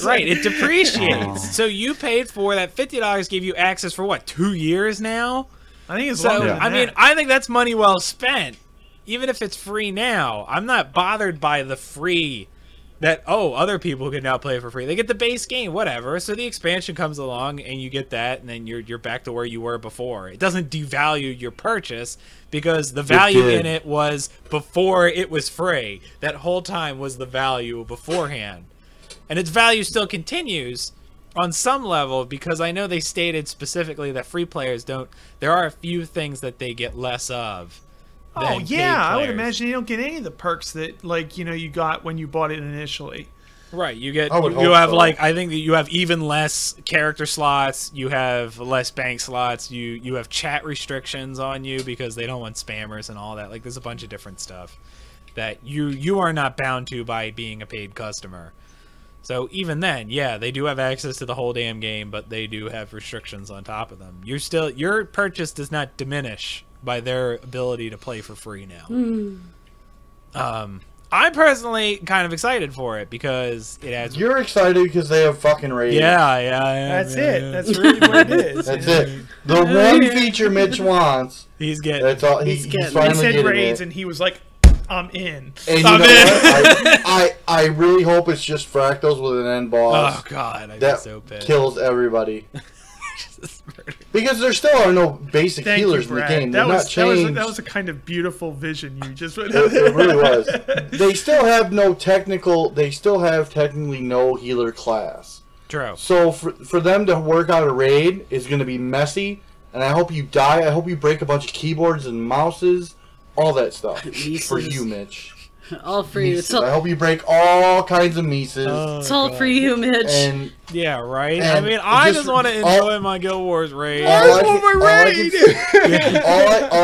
Right, it depreciates. So you paid for that $50 gave you access for what, 2 years now? I think it's So longer than I mean, that. I think that's money well spent. Even if it's free now, I'm not bothered by the free that, oh, other people can now play for free. They get the base game, whatever. So the expansion comes along and you get that, and then you're back to where you were before. It doesn't devalue your purchase because the value in it was before it was free. That whole time was the value beforehand. And its value still continues, on some level, because I know they stated specifically that free players don't. There are a few things that they get less of. Oh than yeah, paid I would players. imagine you don't get any of the perks that you got when you bought it initially. Right, you get I would you hope have so. like I think that you have even less character slots, you have less bank slots, you have chat restrictions on you because they don't want spammers and all that. Like there's a bunch of different stuff that you are not bound to by being a paid customer. So even then, yeah, they do have access to the whole damn game, but they do have restrictions on top of them. Your purchase does not diminish by their ability to play for free now. I'm personally kind of excited for it because it adds. You're excited because they have fucking ratings. Yeah. That's it. That's really what it is. That's it. The one feature Mitch wants. He's getting. That's all. He's getting- He finally said getting raids, it. and he was like, "I'm in." And you I'm know in. what? I really hope it's just Fractals with an end boss. Oh God, I'd be that so pissed. kills everybody. Because there still are no basic Thank healers you, in the Brad. game. That They're was, not changed. that was a kind of beautiful vision you just put It, out there. it really was. They still have no technical. They still have technically no healer class. True. So for them to work out a raid is going to be messy, and I hope you die. I hope you break a bunch of keyboards and mouses, all that stuff for Mises. you, Mitch. All for you. Mises. I hope you break all kinds of Mises. It's all for you, Mitch. And Yeah, right. I And mean, I just just want to all- enjoy my Guild Wars raid. all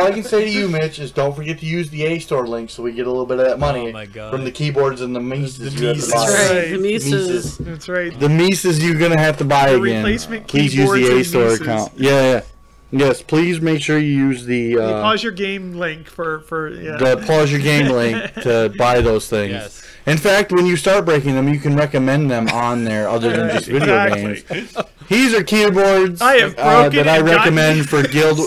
I can say to you, Mitch, is don't forget to use the A store link so we get a little bit of that money Oh my God. from the keyboards and the Mises The you have to Mises. buy. That's right. Right. The Mises. That's right. The Mises you're gonna have to buy The again. replacement Please use keyboards the A and store Mises. account. Yeah. Yes, please make sure you use the Pause your game link for yeah. pause your game link to buy those things. Yes. In fact, when you start breaking them, you can recommend them on there other than just video Exactly. games. These are keyboards I have broken that I and gotten- recommend for guild.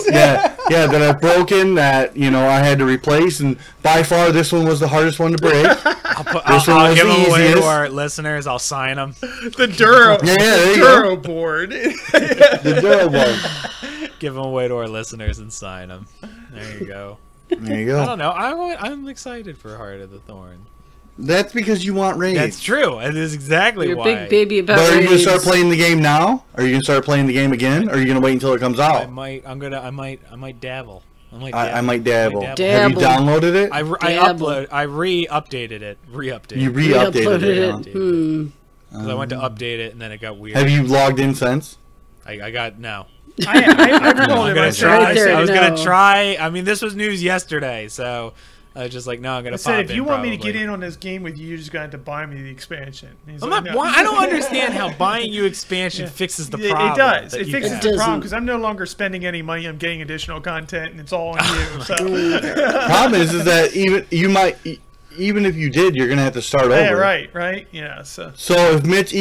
Yeah, that I've broken that I had to replace, and by far this one was the hardest one to break. This one I'll was give the them away to easiest. our listeners. I'll sign them. The Duro. Yeah, there you Duro board. The Duro one. Give them away to our listeners and sign them. There you go. There you I go. don't know. I'm excited for Heart of the Thorn. That's because you want raids. That's true. That is exactly You're a why. big baby about But are you gonna raids. start playing the game now? Are you gonna start playing the game again? Or are you gonna wait until it comes I out? might. I might dabble. I might dabble. I might Have you Dabble. downloaded it? I re-updated it. You Re-updated. re-updated it. Re-uploaded Huh? it. Because I went to update it and then it got weird. Have you logged in since? I got no. I told I'm him. gonna I said, try. Right there, I was no. gonna try. I mean, this was news yesterday, so I was just like, no, I'm gonna I pop said, if in you want me to probably. get in on this game with you, you're just going to have to buy me the expansion. And he's I'm like, not, no. why, I don't understand how buying you expansion fixes the problem. It does. that It you fixes have. the doesn't. problem because I'm no longer spending any money. I'm getting additional content, and it's all on you. So. Problem is that even if you did, you're gonna have to start over. Yeah, right. Yeah. So So if Mitch,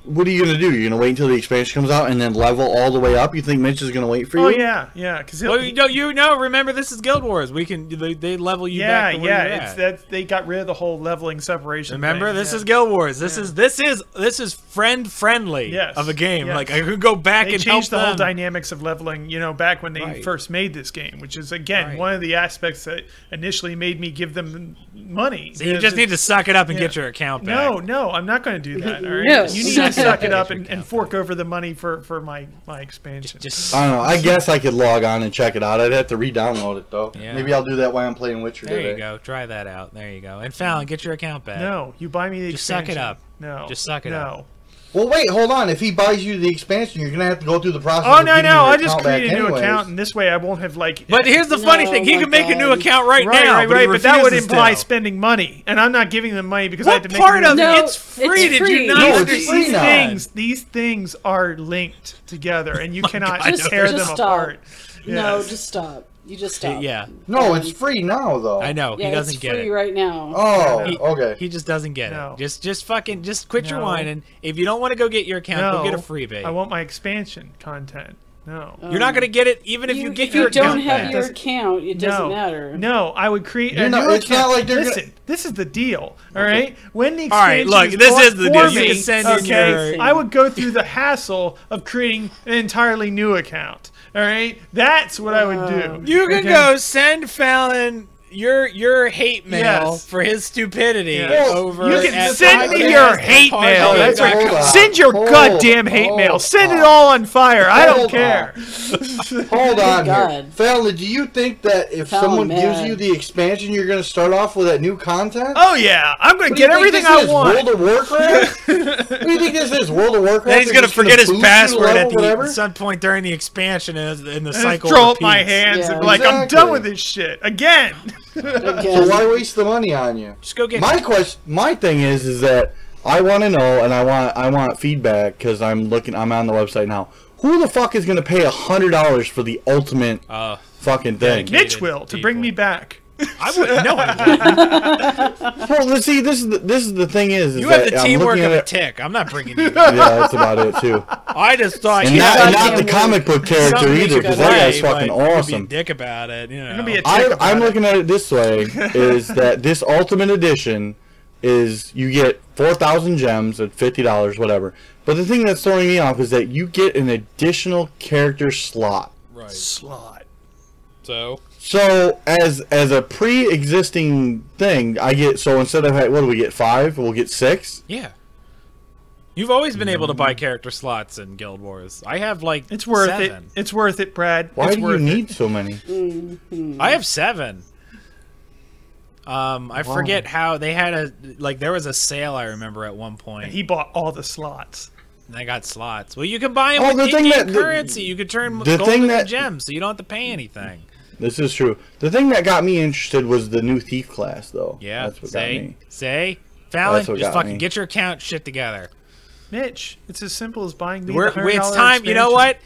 what are you gonna do? You're gonna wait until the expansion comes out and then level all the way up? You think Mitch is gonna wait for you? Oh yeah, because Well, remember this is Guild Wars. We can they level you back to where you're it's at. that they got rid of the whole leveling separation. Remember, thing, this yeah. is Guild Wars. This is friend friendly Yes, of a game. yes. Like I could go back They and help changed the whole them. dynamics of leveling, back when they Right. first made this game, which is again Right. one of the aspects that initially made me give them money. So you just need to suck it up and get your account back. No, I'm not going to do that. All right, No. you need Suck to it suck up it up and and, get your fork over the money for my expansion. Just I don't know. I guess I could log on and check it out. I'd have to re-download it though. Yeah. Maybe I'll do that while I'm playing Witcher there today. you go. Try that out. There you go. And Fallon, get your account back. No, you buy me the Just suck expansion. it up. No, Just suck it no. up. Well, wait, hold on. If he buys you the expansion, you're gonna have to go through the process. Oh of no, getting no! your I just account back create a new anyways. account, and this way I won't have like. But here's the funny No, thing: he my can make a new God. account right, Right, now. right, but he but that would refuses imply to. spending money, and I'm not giving them money because I What have to make part a of new No, it's free? it's Did free. you not No, it's understand? free now. These things are linked together, and you cannot God, tear just them stop. apart. No, Yes. just stop. You just stop. Yeah, No, it's free now though. I know. Yeah, he doesn't it's get free it. right now. Oh, He- okay. He just doesn't get No. it. Just quit your No. whining. If you don't want to go get your account, No, go get a freebie. I want my expansion content. No. You're not going to get it even if you get if your you don't account have back. your account, it doesn't No, matter. no, I would create You're a not- new it's not account. like they're gonna- Listen, this is the deal, all right? When the All right, expansion look, this bought is the for deal. You me, can send in okay, your- I would go through the hassle of creating an entirely new account. All right, that's what I would do. You can Okay? go send Fallon your hate mail Yes. for his stupidity Yeah. over. You can at send me your hate mail. That's right. Hold on. Send your Hold goddamn hate mail. on. Send it all on fire. I don't Hold care. Hold on here. God. Fallon, do you think that if Fallon, someone gives man. you the expansion, you're going to start off with that new content? Oh yeah, I'm gonna What do you get think everything this I is, want. World of Warcraft? What do you think this is? World of Warcraft? Then he's They're gonna just forget his boost you password level, at the whatever? some point during the expansion in the I cycle. just throw up my repeats. hands Yeah. and be like, I'm Exactly. done with this shit again. So why waste the money on you? Just go get. My thing is that I want to know, and I want feedback because I'm on the website now. Who the fuck is gonna pay $100 for the ultimate fucking thing? dedicated. Mitch will to bring people. me back. I wouldn't know. I wouldn't. Well, let's see. This is the thing is You that have the I'm teamwork looking of at a it. tick. I'm not bringing you. Yeah, that's about it too. I just thought And you not, had and not goddamn the comic book character somebody either, could because that guy's play, fucking but you could awesome. Be a dick about it. You know. I'm gonna be a tick about I'm it. looking at it this way: is that this Ultimate Edition is you get 4,000 gems at $50, whatever. But the thing that's throwing me off is that you get an additional character slot. right. slot. So as a pre-existing thing, I get instead of what do we get 5, we'll get 6. Yeah. You've always been able to buy character slots in Guild Wars. I have like It's worth 7. it. It's worth it, Brad. Why it's do you worth need so many? I have 7. I forget how they had there was a sale I remember at one point. He bought all the slots. And I got slots. Well, you can buy them Oh, with the thing in-game that- currency. You could turn the gold thing into that- gems, so you don't have to pay anything. This is true. The thing that got me interested was the new thief class, though. Yeah. That's what got me. Fallon, That's what just got fucking me. get your account shit together. Mitch, it's as simple as buying me It's the $100 time. You know expansion. what?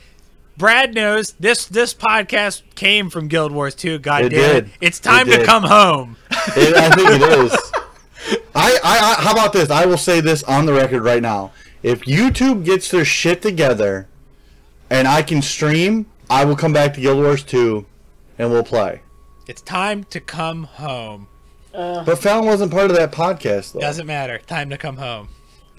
Brad knows this podcast came from Guild Wars 2. God It damn it! did. It's time It to did. come home. I think it is. I how about this? I will say this on the record right now. If YouTube gets their shit together and I can stream, I will come back to Guild Wars 2 and we'll play. It's time to come home. But Fallon wasn't part of that podcast, though. Doesn't matter. Time to come home.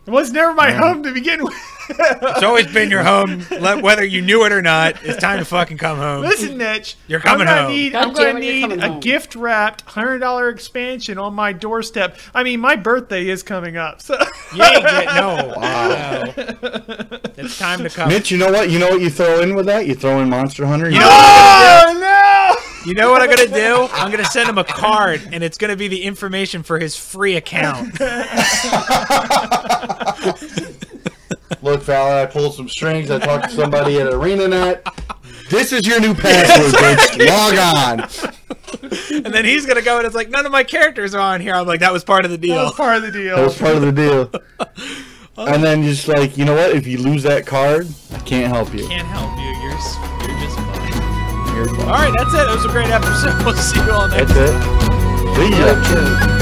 It was never my home to begin with. It's always been your home, whether you knew it or not. It's time to fucking come home. Listen, Mitch. You're coming I'm home. I'm God going damn to it, you're need coming a home. gift-wrapped $100 expansion on my doorstep. I mean, my birthday is coming up, so You ain't get no. It's time to come. Mitch, you know what? You know what you throw in with that? You throw in Monster Hunter. You know oh no! You know what I'm gonna do? I'm gonna send him a card, and it's gonna be the information for his free account. Look, Fallon, I pulled some strings. I talked to somebody at ArenaNet. This is your new password, bitch. Log on. And then he's gonna go, and it's like none of my characters are on here. I'm like, that was part of the That deal. was part of the deal. That was part of the deal. And then just like, you know what? If you lose that card, I can't help you. Can't help you. You're just fine. You're fine. All right, that's it. It was a great episode. We'll see you all next That's it. See ya. True.